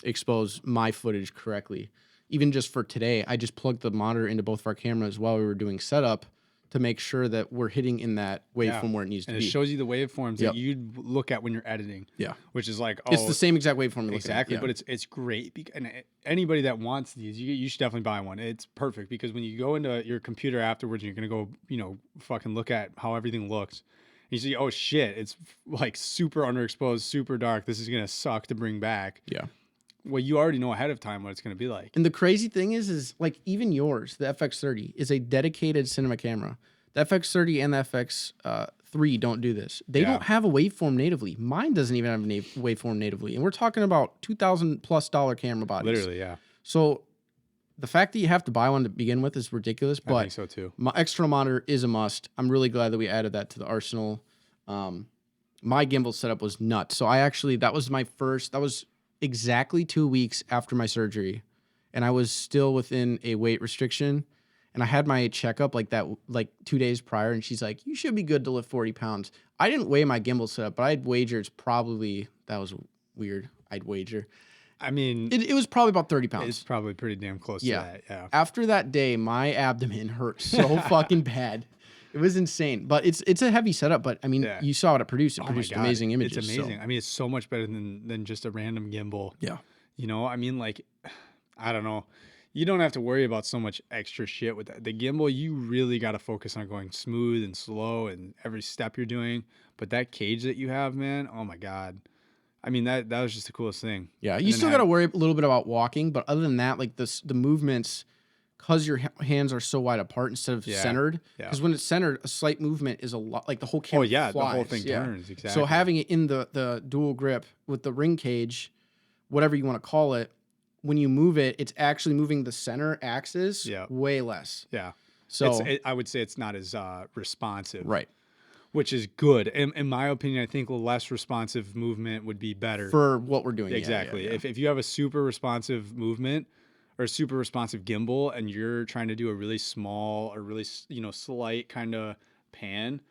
expose my footage correctly. Even just for today, I just plugged the monitor into both of our cameras while we were doing setup to make sure that we're hitting in that waveform where it needs to be. And it shows you the waveforms that you'd look at when you're editing. Yeah. Which is like, it's the same exact waveform. Exactly. But it's great. And anybody that wants these, you should definitely buy one. It's perfect because when you go into your computer afterwards, and you're going to go, fucking look at how everything looks. You see, oh shit, it's like super underexposed, super dark. This is going to suck to bring back. Yeah. Well, you already know ahead of time what it's going to be like. And the crazy thing is like even yours, the FX30 is a dedicated cinema camera. The FX30 and the FX3 don't do this. They don't have a waveform natively. Mine doesn't even have a waveform natively. And we're talking about $2,000+ camera bodies. Literally, yeah. So the fact that you have to buy one to begin with is ridiculous. But I think so too. My external monitor is a must. I'm really glad that we added that to the arsenal. My gimbal setup was nuts. So that was exactly 2 weeks after my surgery. and I was still within a weight restriction. And I had my checkup like 2 days prior, and she's like, "You should be good to lift 40 pounds." I didn't weigh my gimbal setup, but I'd wager that was weird. I'd wager. I mean, it was probably about 30 pounds. It's probably pretty damn close to that. Yeah. After that day, my abdomen hurt so fucking bad. It was insane. But it's a heavy setup. But I mean, you saw what it produced. It produced amazing images. It's amazing. So. I mean, it's so much better than just a random gimbal. Yeah. You know, I mean, like, I don't know. You don't have to worry about so much extra shit with that. The gimbal, you really got to focus on going smooth and slow and every step you're doing. But that cage that you have, man, oh my God. I mean, that was just the coolest thing. Yeah, you still got to worry a little bit about walking. But other than that, like the movements, because your hands are so wide apart instead of centered. Because when it's centered, a slight movement is a lot, like the whole camera flies. The whole thing turns, exactly. So having it in the dual grip with the ring cage, whatever you want to call it, when you move it, it's actually moving the center axis way less. Yeah. So I would say it's not as responsive. Right. Which is good. In my opinion, I think less responsive movement would be better. For what we're doing. Exactly. Yeah. If you have a super responsive movement or a super responsive gimbal and you're trying to do a really small or really, slight kind of pan,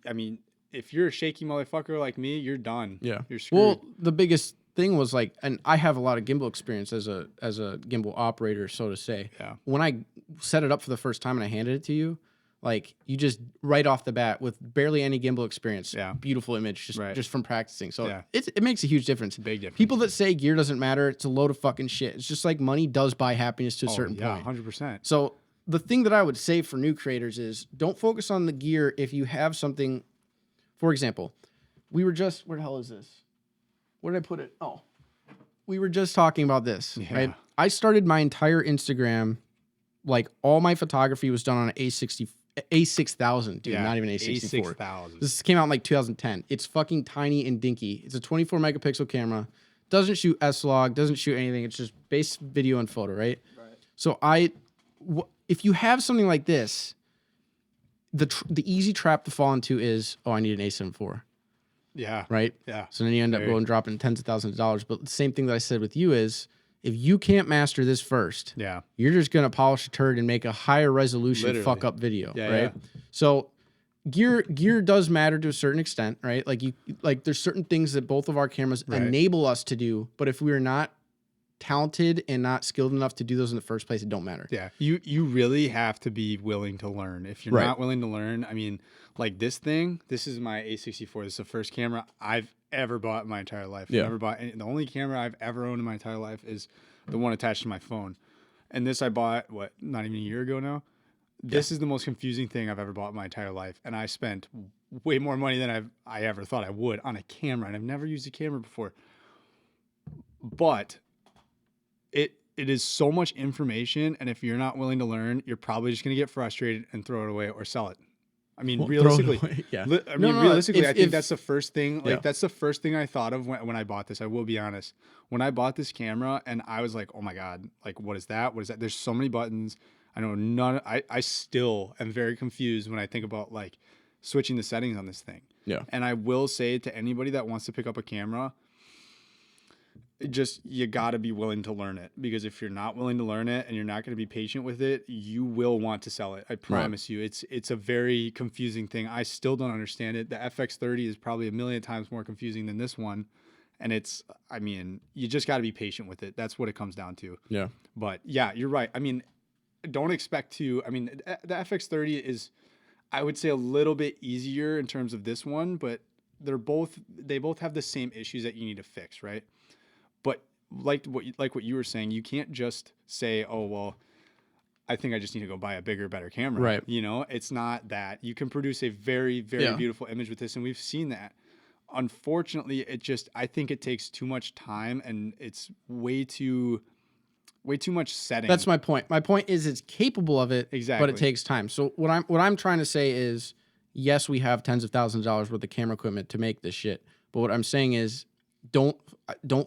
I mean, if you're a shaky motherfucker like me, you're done. Yeah. You're screwed. Well, the biggest thing was like, and I have a lot of gimbal experience as a gimbal operator, so to say. Yeah. When I set it up for the first time and I handed it to you, like you just right off the bat with barely any gimbal experience, beautiful image just from practicing. So it makes a huge difference. Big difference. People that say gear doesn't matter, it's a load of fucking shit. It's just like money does buy happiness to a certain point. 100%. So the thing that I would say for new creators is don't focus on the gear if you have something. For example, we were just, where the hell is this? Where did I put it? Oh, we were just talking about this, right? I started my entire Instagram, like all my photography was done on an A6000, dude, not even A64. A6000. This came out in like 2010. It's fucking tiny and dinky. It's a 24 megapixel camera. Doesn't shoot S-Log, doesn't shoot anything. It's just base video and photo, right? So if you have something like this, the easy trap to fall into is, I need an A7 IV. Yeah. Right? Yeah. So then you end up going dropping tens of thousands of dollars. But the same thing that I said with you is, if you can't master this first, you're just going to polish a turd and make a higher resolution fuck up video, right? So gear does matter to a certain extent, right? Like there's certain things that both of our cameras enable us to do, but if we're not talented and not skilled enough to do those in the first place, it don't matter. Yeah. You really have to be willing to learn. If you're not willing to learn, I mean, like this is my A64. This is the first camera I've ever bought in my entire life. I've never bought any. The only camera I've ever owned in my entire life is the one attached to my phone. And this I bought, not even a year ago now? This is the most confusing thing I've ever bought in my entire life. And I spent way more money than I ever thought I would on a camera. And I've never used a camera before. But it is so much information. And if you're not willing to learn, you're probably just going to get frustrated and throw it away or sell it. I mean, realistically, realistically, I think that's the first thing. Like, that's the first thing I thought of when I bought this. I will be honest. When I bought this camera, and I was like, "Oh my God! Like, what is that? What is that?" There's so many buttons. I know none. I still am very confused when I think about like switching the settings on this thing. Yeah. And I will say to anybody that wants to pick up a camera, you got to be willing to learn it, because if you're not willing to learn it and you're not going to be patient with it, you will want to sell it. I promise you. It's a very confusing thing. I still don't understand it. The FX30 is probably a million times more confusing than this one. And you just got to be patient with it. That's what it comes down to. Yeah. But yeah, you're right. I mean, don't expect the FX30 is, I would say, a little bit easier in terms of this one, but they both have the same issues that you need to fix, right? But like what you were saying, you can't just say, "Oh, well, I think I just need to go buy a bigger, better camera." Right. It's not that. You can produce a very, very beautiful image with this, and we've seen that. Unfortunately, I think it takes too much time, and it's way too much setting. That's my point. My point is it's capable of it, but it takes time. So what I'm trying to say is, yes, we have tens of thousands of dollars worth of camera equipment to make this shit. But what I'm saying is, don't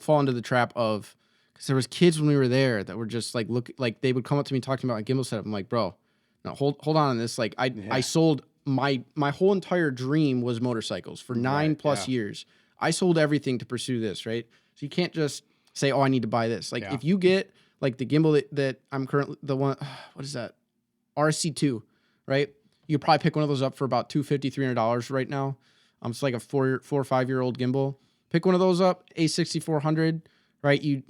fall into the trap of, because there was kids when we were there that were just like, they would come up to me talking about a gimbal setup. I'm like, bro, no, hold on this. Like I sold my whole entire dream was motorcycles for 9+ years. I sold everything to pursue this, right? So you can't just say, "Oh, I need to buy this." Like if you get like the gimbal that I'm currently the one. What is that? RC2, right? You could probably pick one of those up for about $250, $300 right now. It's like a 4 or 5 year old gimbal. Pick one of those up, A6400, right?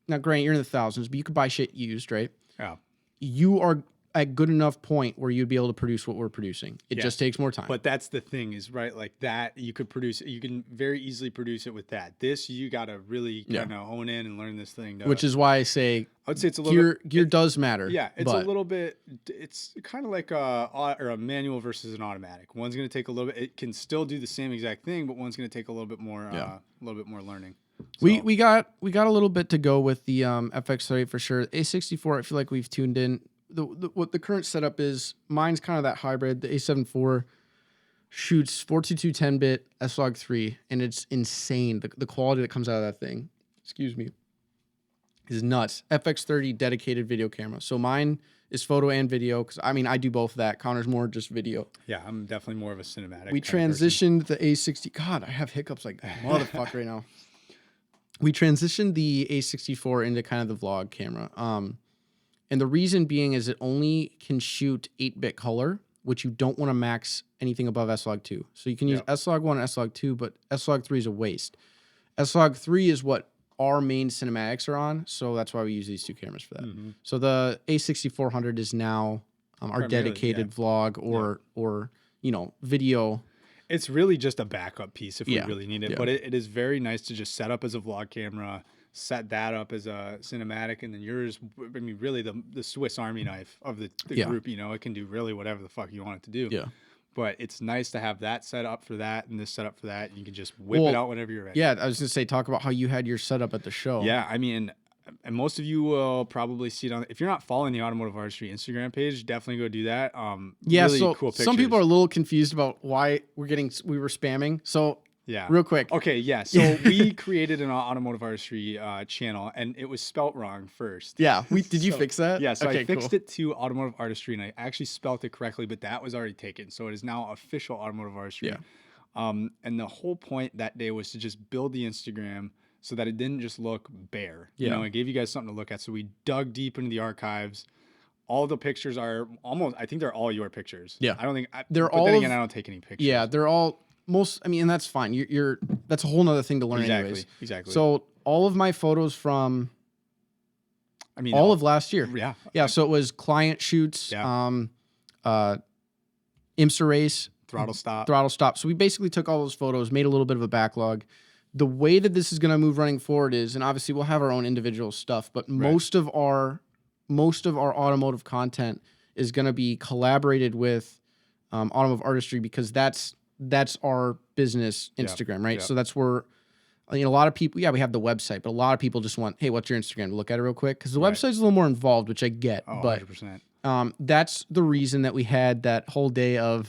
Now, granted, you're in the thousands, but you could buy shit used, right? Yeah. You are at good enough point where you'd be able to produce what we're producing. It just takes more time. But that's the thing is, right, like that, you can very easily produce it with that. This, you got to really kind of hone in and learn this thing. Which is why I say I would say it's a little gear does matter. Yeah, it's a little bit, it's kind of like a manual versus an automatic. One's going to take a little bit, it can still do the same exact thing, but one's going to take a little bit more learning. So. We got a little bit to go with the FX38 for sure. A64, I feel like we've tuned in. What the current setup is, mine's kind of that hybrid. The A7 IV shoots 422 10-bit S-Log 3, and it's insane. The quality that comes out of that thing, is nuts. FX30 dedicated video camera. So mine is photo and video, because I do both of that. Connor's more just video. Yeah, I'm definitely more of a cinematic. We transitioned the A60. God, I have hiccups like that motherfucker right now. We transitioned the A64 into kind of the vlog camera. And the reason being is it only can shoot 8-bit color, which you don't want to max anything above S-Log 2. So you can use S-Log 1 and S-Log 2, but S-Log 3 is a waste. S-Log 3 is what our main cinematics are on, so that's why we use these two cameras for that. Mm-hmm. So the A6400 is now our dedicated vlog or video. It's really just a backup piece if we really need it, but it is very nice to just set up as a vlog camera, set that up as a cinematic, and then yours, really the Swiss Army knife of the group, it can do really whatever the fuck you want it to do. Yeah. But it's nice to have that set up for that and this set up for that. And you can just whip it out whenever you're ready. Yeah, I was going to say, talk about how you had your setup at the show. Yeah, and most of you will probably see it on, if you're not following the Automotive Artistry Instagram page, definitely go do that. Really cool pictures. Some people are a little confused about why we were spamming. So real quick. Okay, yeah. So we created an Automotive Artistry channel, and it was spelt wrong first. Yeah. Did you fix that? Yeah, so I fixed it to Automotive Artistry, and I actually spelt it correctly, but that was already taken. So it is now official Automotive Artistry. Yeah. And the whole point that day was to just build the Instagram so that it didn't just look bare. Yeah. It gave you guys something to look at. So we dug deep into the archives. All the pictures are I think they're all your pictures. Yeah. I don't think, they're all. Then again, I don't take any pictures. Yeah, they're all. And that's fine. That's a whole nother thing to learn anyways. Exactly. So all of my photos from all of last year. Yeah. Yeah. So it was client shoots, IMSA race, throttle stop. So we basically took all those photos, made a little bit of a backlog. The way that this is going to move running forward is, and obviously we'll have our own individual stuff, but most of our automotive content is going to be collaborated with Automotive Artistry, because that's our business Instagram, right? So that's where, a lot of people, we have the website, but a lot of people just want, hey, what's your Instagram, to look at it real quick? Because the website's a little more involved, which I get. But 100%. That's the reason that we had that whole day of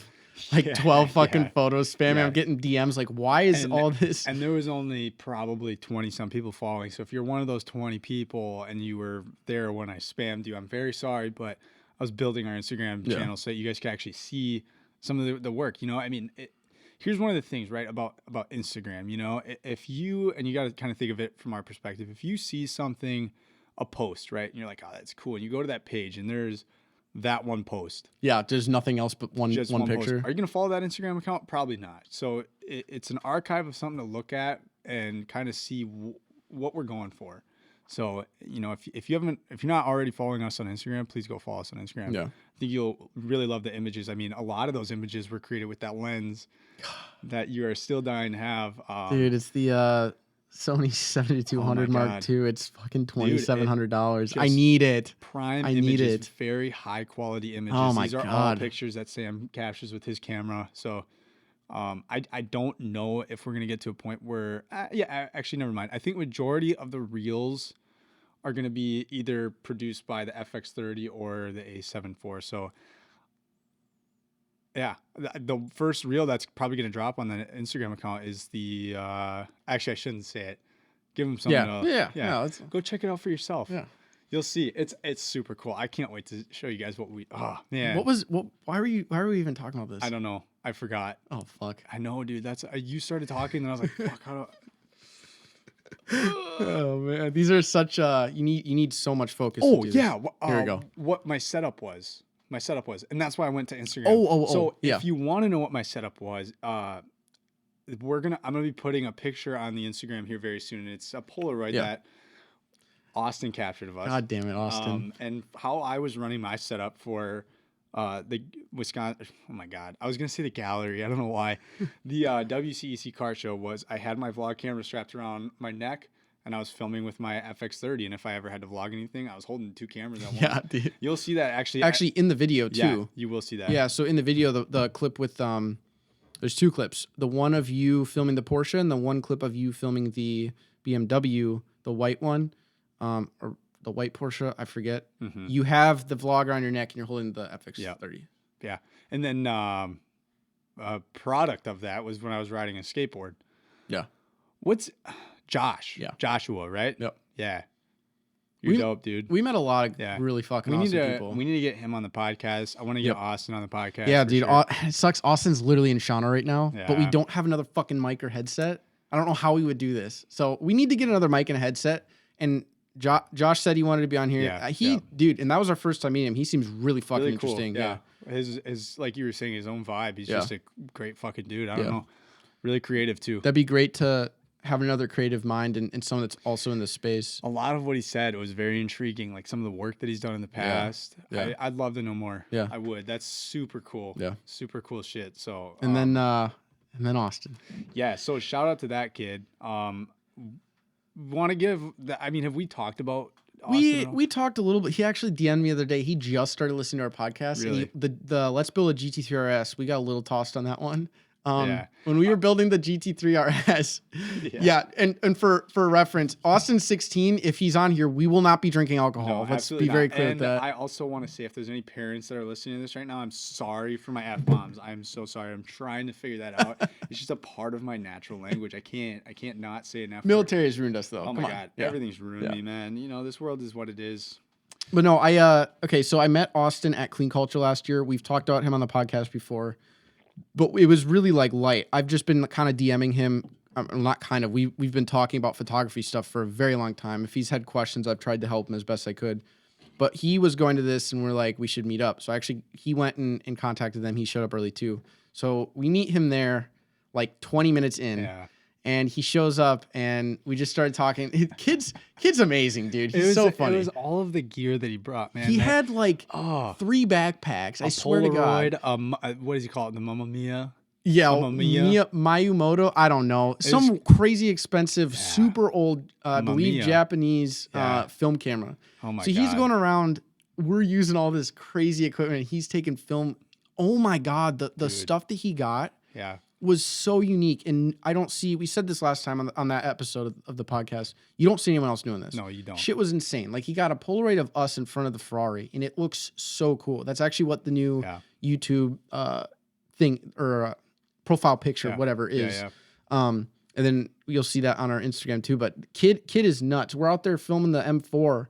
12 fucking photos spamming. I'm getting DMs like, why is all this? And there was only probably 20 some people following. So if you're one of those 20 people and you were there when I spammed you, I'm very sorry, but I was building our Instagram channel so that you guys could actually see some of the work. Here's one of the things, right, about Instagram. If you, and you got to kind of think of it from our perspective, if you see something, a post, right, and you're like, oh, that's cool, and you go to that page and there's that one post. Yeah, there's nothing else but one picture. Post. Are you going to follow that Instagram account? Probably not. So it's an archive of something to look at and kind of see what we're going for. So, if you're not already following us on Instagram, please go follow us on Instagram. Yeah. I think you'll really love the images. A lot of those images were created with that lens that you are still dying to have. Dude, it's the Sony 7200 Mark II. It's fucking $2,700. I need it. Prime images, very high quality images. Oh my These are God. all pictures that Sam captures with his camera. So I don't know if we're gonna get to a point where actually never mind. I think majority of the reels are gonna be either produced by the FX30 or the A7 IV. So yeah, the first reel that's probably going to drop on the Instagram account is the, actually I shouldn't say it. Give them something to, go check it out for yourself. Yeah. You'll see. It's super cool. I can't wait to show you guys man. Why were we even talking about this? I don't know. I forgot. Oh, fuck. I know, dude. You started talking and I was like, fuck, how do Oh man, these are such you need so much focus. Oh to do yeah, this. Here we go. What my setup was, and that's why I went to Instagram. So if you want to know what my setup was, I'm gonna be putting a picture on the Instagram here very soon. It's a Polaroid that Austin captured of us. God damn it, Austin! And how I was running my setup for the Wisconsin. Oh my God, I was gonna say the gallery. I don't know why. The WCEC car show was. I had my vlog camera strapped around my neck. And I was filming with my FX30, and if I ever had to vlog anything, I was holding 2 cameras at once. Yeah, dude. You'll see that actually in the video too. Yeah, you will see that. Yeah, so in the video, the clip with there's 2 clips. The one of you filming the Porsche, and the one clip of you filming the BMW, the white one, or the white Porsche, I forget. Mm-hmm. You have the vlogger on your neck, and you're holding the FX30. Yeah, and then a product of that was when I was riding a skateboard. Yeah. What's Josh? Yeah. Joshua, right? Yep. Yeah. You're dope, dude. We met a lot of really fucking awesome people. We need to get him on the podcast. I want to get Austin on the podcast. Yeah, dude. Sure. It sucks. Austin's literally in Shauna right now, but we don't have another fucking mic or headset. I don't know how we would do this. So we need to get another mic and a headset. And Josh said he wanted to be on here. Yeah. Dude, and that was our first time meeting him. He seems really fucking really cool. Interesting. Yeah. His like you were saying, his own vibe. He's just a great fucking dude. I don't know. Really creative too. That'd be great to have another creative mind and someone that's also in the space. A lot of what he said was very intriguing, like some of the work that he's done in the past. Yeah. I'd love to know more. Yeah, I would. That's super cool. Yeah, super cool shit. So and then Austin. Yeah, so shout out to that kid. Want to give? I mean, have we talked about? We talked a little bit. He actually DM'd me the other day. He just started listening to our podcast. Really? And the Let's Build a GT3 RS. We got a little tossed on that one. When we were building the GT3 RS, and for reference, Austin's 16. If he's on here, we will not be drinking alcohol. No, let's be very clear with that. I also want to say, if there's any parents that are listening to this right now, I'm sorry for my F-bombs. I'm so sorry. I'm trying to figure that out. It's just a part of my natural language. I can't not say enough. Military has ruined us, though. Oh my God, everything's ruined me, man. You know, this world is what it is. But no, so I met Austin at Clean Culture last year. We've talked about him on the podcast before. But it was really like light. I've just been kind of DMing him. Not kind of. We've been talking about photography stuff for a very long time. If he's had questions, I've tried to help him as best I could. But he was going to this, and we're like, we should meet up. So actually, he went and contacted them. He showed up early too. So we meet him there, like 20 minutes in. Yeah. And he shows up, and we just started talking. Kid's amazing, dude. He's so funny. It was all of the gear that he brought, man. He had like 3 backpacks. I swear to God. What does he call it? The Mamma Mia? Yeah, Mayumoto. I don't know. Some crazy expensive, super old, I believe Japanese film camera. Oh my God. So he's going around. We're using all this crazy equipment. He's taking film. Oh my God, the stuff that he got. Yeah. Was so unique, and I don't see. We said this last time on that episode of the podcast. You don't see anyone else doing this. No, you don't. Shit was insane. Like he got a Polaroid of us in front of the Ferrari, and it looks so cool. That's actually what the new YouTube thing or profile picture, whatever is. And then you'll see that on our Instagram too. But kid is nuts. We're out there filming the M4.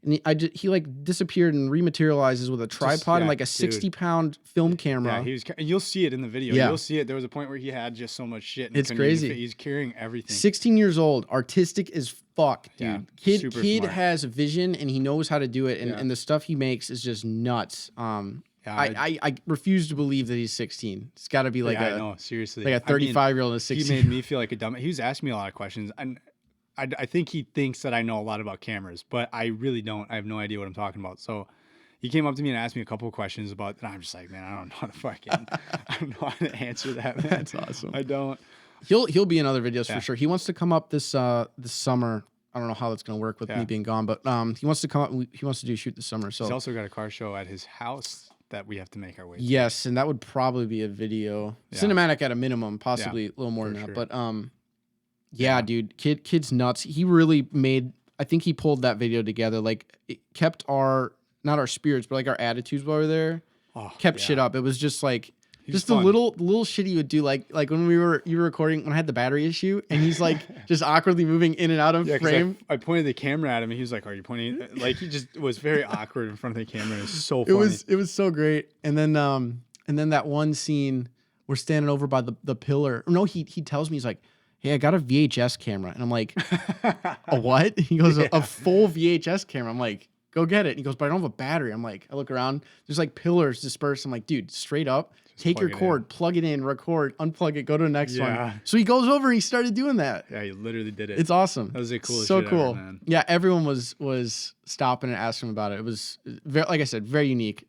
And he like disappeared and rematerializes with a tripod and like a 60-pound film camera. Yeah, you'll see it in the video. Yeah. You'll see it. There was a point where he had just so much shit. And it's crazy. He's carrying everything. 16 years old, artistic as fuck, dude. Yeah, kid has vision and he knows how to do it. And the stuff he makes is just nuts. I refuse to believe that he's 16. It's got to be like I know, seriously. Like a 35-year-old and a 16. He made me feel like a dumb. He was asking me a lot of questions. And I think he thinks that I know a lot about cameras, but I really don't. I have no idea what I'm talking about. So he came up to me and asked me a couple of questions about, and I'm just like, man, I don't know how to I don't know how to answer that, man. That's awesome. I don't. He'll be in other videos for sure. He wants to come up this summer. I don't know how that's going to work with me being gone, but he wants to come up. He wants to do a shoot this summer. So he's also got a car show at his house that we have to make our way to. Yes, and that would probably be a video. Cinematic at a minimum, possibly a little more than that. But yeah, dude, kid's nuts. He really I think he pulled that video together. Like it kept not our spirits, but like our attitudes while we were there. Kept shit up. It was just like just the little shit he would do. Like when you were recording when I had the battery issue and he's like just awkwardly moving in and out of frame. I pointed the camera at him and he was like, "Are you pointing?" Like he just was very awkward in front of the camera. It was so funny. It was so great. And then that one scene we're standing over by the pillar. No, he tells me, he's like, hey, I got a VHS camera. And I'm like, a what? He goes, a full VHS camera. I'm like, go get it. And he goes, but I don't have a battery. I'm like, I look around, there's like pillars dispersed. I'm like, dude, straight up, just take your cord, plug it in, record, unplug it, go to the next one. So he goes over and he started doing that. Yeah, he literally did it. It's awesome. That was the coolest so shit cool. ever, man. Yeah, everyone was stopping and asking him about it. It was very, like I said, very unique.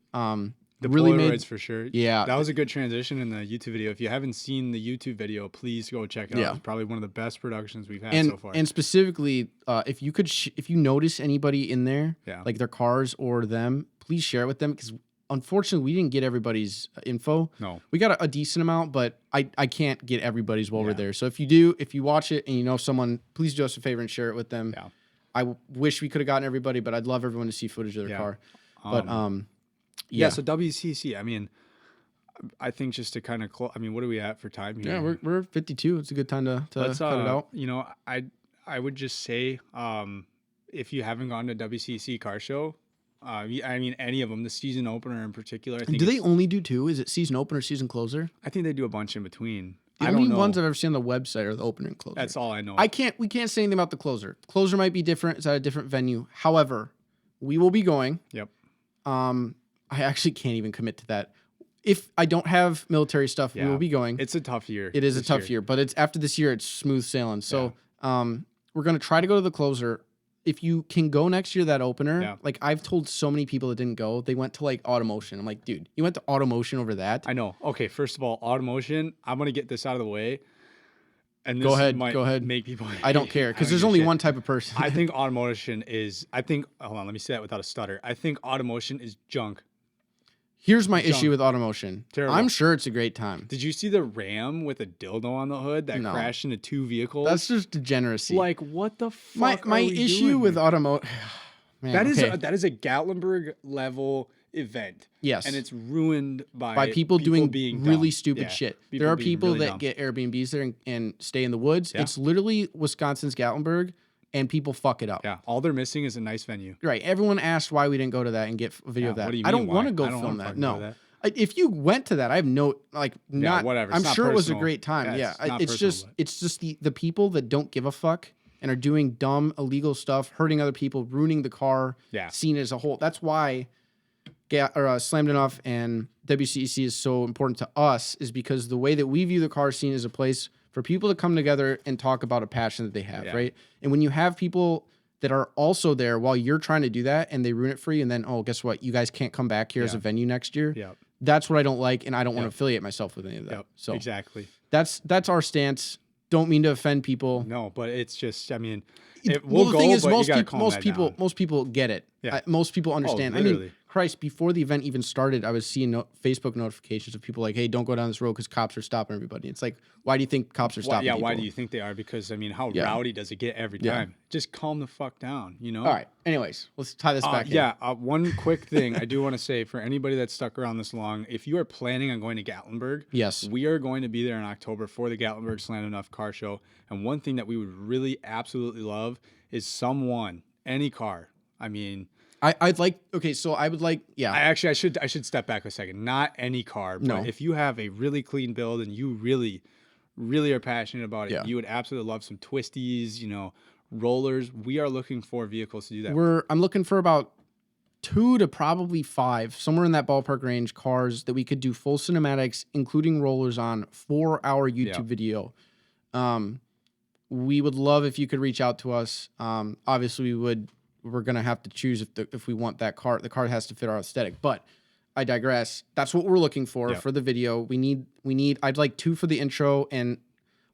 The really Polaroids for sure. Yeah. That was a good transition in the YouTube video. If you haven't seen the YouTube video, please go check it out. It's probably one of the best productions we've had so far. And specifically, if you could, if you notice anybody in there, like their cars or them, please share it with them, because unfortunately we didn't get everybody's info. No. We got a decent amount, but I can't get everybody's while we're there. So if you watch it and you know someone, please do us a favor and share it with them. Yeah. I wish we could have gotten everybody, but I'd love everyone to see footage of their car. But yeah, so WCEC, I mean, I think just to kind of I mean, what are we at for time here? Yeah, we're 52. It's a good time to cut it out. You know, I would just say, if you haven't gone to WCEC car show, I mean, any of them, the season opener in particular. I think do they only do two? Is it season opener, season closer? I think they do a bunch in between. The only ones I've ever seen on the website are the opener and closer. That's all I know. We can't say anything about the closer. Closer might be different. It's at a different venue. However, we will be going. Yep. I actually can't even commit to that. If I don't have military stuff, we will be going. It's a tough year. It is a tough year, but it's after this year, it's smooth sailing. So we're going to try to go to the closer. If you can go next year, that opener, like I've told so many people that didn't go, they went to like Automotion. I'm like, dude, you went to Automotion over that? I know. Okay, first of all, Automotion, I'm going to get this out of the way. And this go ahead. Make people. I don't care, because there's only one type of person. I think Automotion is. Hold on, let me say that without a stutter. I think Automotion is junk. Here's my issue with Automotion. Terrible. I'm sure it's a great time. Did you see the Ram with a dildo on the hood that crashed into two vehicles? That's just degeneracy. Like, what the fuck? My issue with Automotion. That is a Gatlinburg level event. Yes. And it's ruined by people doing being really dumb. stupid shit. There are people really that dumb. get Airbnbs there and stay in the woods. Yeah. It's literally Wisconsin's Gatlinburg, and people fuck it up. Yeah. All they're missing is a nice venue. Right. Everyone asked why we didn't go to that and get a video of that. What do you mean, I don't want to go film that. No. If you went to that, I have no whatever. I'm sure personal. it was a great time. Yeah. It's just the people that don't give a fuck and are doing dumb, illegal stuff, hurting other people, ruining the car scene as a whole. That's why Slammed Enough and WCEC is so important to us, is because the way that we view the car scene is a place for people to come together and talk about a passion that they have, right? And when you have people that are also there while you're trying to do that and they ruin it for you, and then, oh, guess what? You guys can't come back here as a venue next year. Yeah. That's what I don't like, and I don't want to affiliate myself with any of that. So exactly. That's our stance. Don't mean to offend people. No, but it's just, I mean, the thing is, most people get it. Yeah. Most people understand. I mean, Christ, before the event even started, I was seeing Facebook notifications of people like, hey, don't go down this road because cops are stopping everybody. It's like, why do you think cops are stopping people? Why do you think they are? Because, I mean, how rowdy does it get every time? Just calm the fuck down, you know? All right. Anyways, let's tie this back in. Yeah, one quick thing I do want to say for anybody that's stuck around this long, if you are planning on going to Gatlinburg, we are going to be there in October for the Gatlinburg Slammed Enough car show. And one thing that we would really absolutely love is any car. I mean... I would like, I should step back a second. Not any car, but if you have a really clean build and you really, really are passionate about it, you would absolutely love some twisties, rollers. We are looking for vehicles to do that. I'm looking for about 2 to probably 5, somewhere in that ballpark range, cars that we could do full cinematics, including rollers on, for our YouTube video. We would love if you could reach out to us. Obviously, we're going to have to choose if we want that car. The car has to fit our aesthetic, but I digress. That's what we're looking for the video. We need, I'd like 2 for the intro and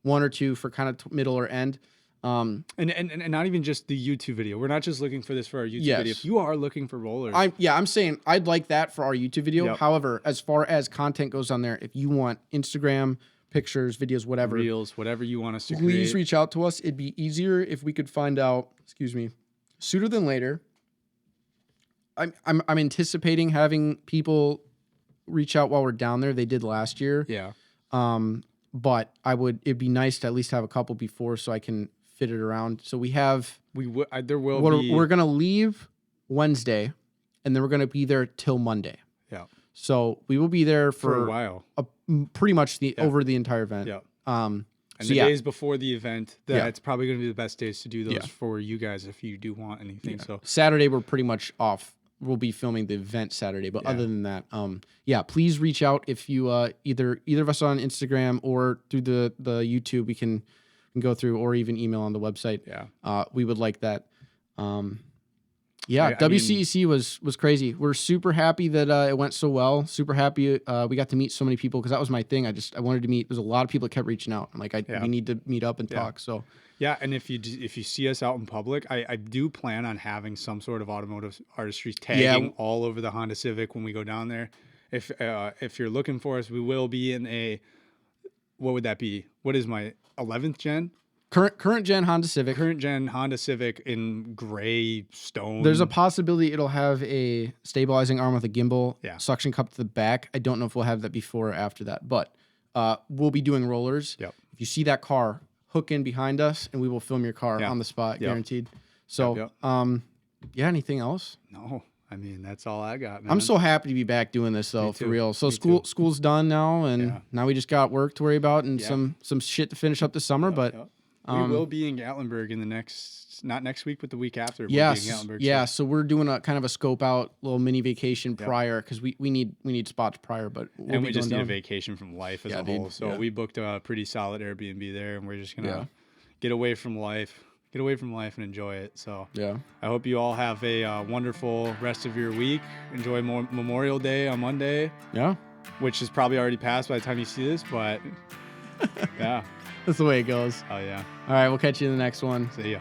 1 or 2 for kind of middle or end. And not even just the YouTube video. We're not just looking for this for our YouTube video. If you are looking for rollers. I'm saying I'd like that for our YouTube video. However, as far as content goes on there, if you want Instagram, pictures, videos, whatever. Reels, whatever you want us to create. Please reach out to us. It'd be easier if we could find out, sooner than later. I'm anticipating having people reach out while we're down there. They did last year. Yeah. But it'd be nice to at least have a couple before so I can fit it around. So we're gonna leave Wednesday, and then we're gonna be there till Monday. Yeah. So we will be there for a while. Pretty much over the entire event. Yeah. And the days before the event, that's probably going to be the best days to do those for you guys if you do want anything. So Saturday, we're pretty much off. We'll be filming the event Saturday, but other than that, please reach out if you either of us on Instagram or through the YouTube we can go through, or even email on the website. We would like that. WCEC was crazy. We're super happy that it went so well. Super happy we got to meet so many people, because that was my thing. I wanted to meet. There's a lot of people that kept reaching out. I'm like, we need to meet up and talk. So and if you see us out in public, I do plan on having some sort of automotive artistry tagging all over the Honda Civic when we go down there. If you're looking for us, we will be in a, what would that be? What is my 11th gen? Current gen Honda Civic. Current gen Honda Civic in gray stone. There's a possibility it'll have a stabilizing arm with a gimbal, suction cup to the back. I don't know if we'll have that before or after that, but we'll be doing rollers. Yep. If you see that car, hook in behind us, and we will film your car on the spot, guaranteed. So, anything else? No. I mean, that's all I got, man. I'm so happy to be back doing this, though, for real. So school's done now, and now we just got work to worry about and some shit to finish up this summer, but... We will be in Gatlinburg in not next week, but the week after. We'll be in Gatlinburg, so we're doing a kind of a scope out little mini vacation prior, because we need spots prior, but we just need a vacation from life as a whole. So we booked a pretty solid Airbnb there, and we're just gonna get away from life and enjoy it. So I hope you all have a wonderful rest of your week. Enjoy Memorial Day on Monday. Which is probably already passed by the time you see this, but that's the way it goes. Oh yeah. All right, we'll catch you in the next one. See ya.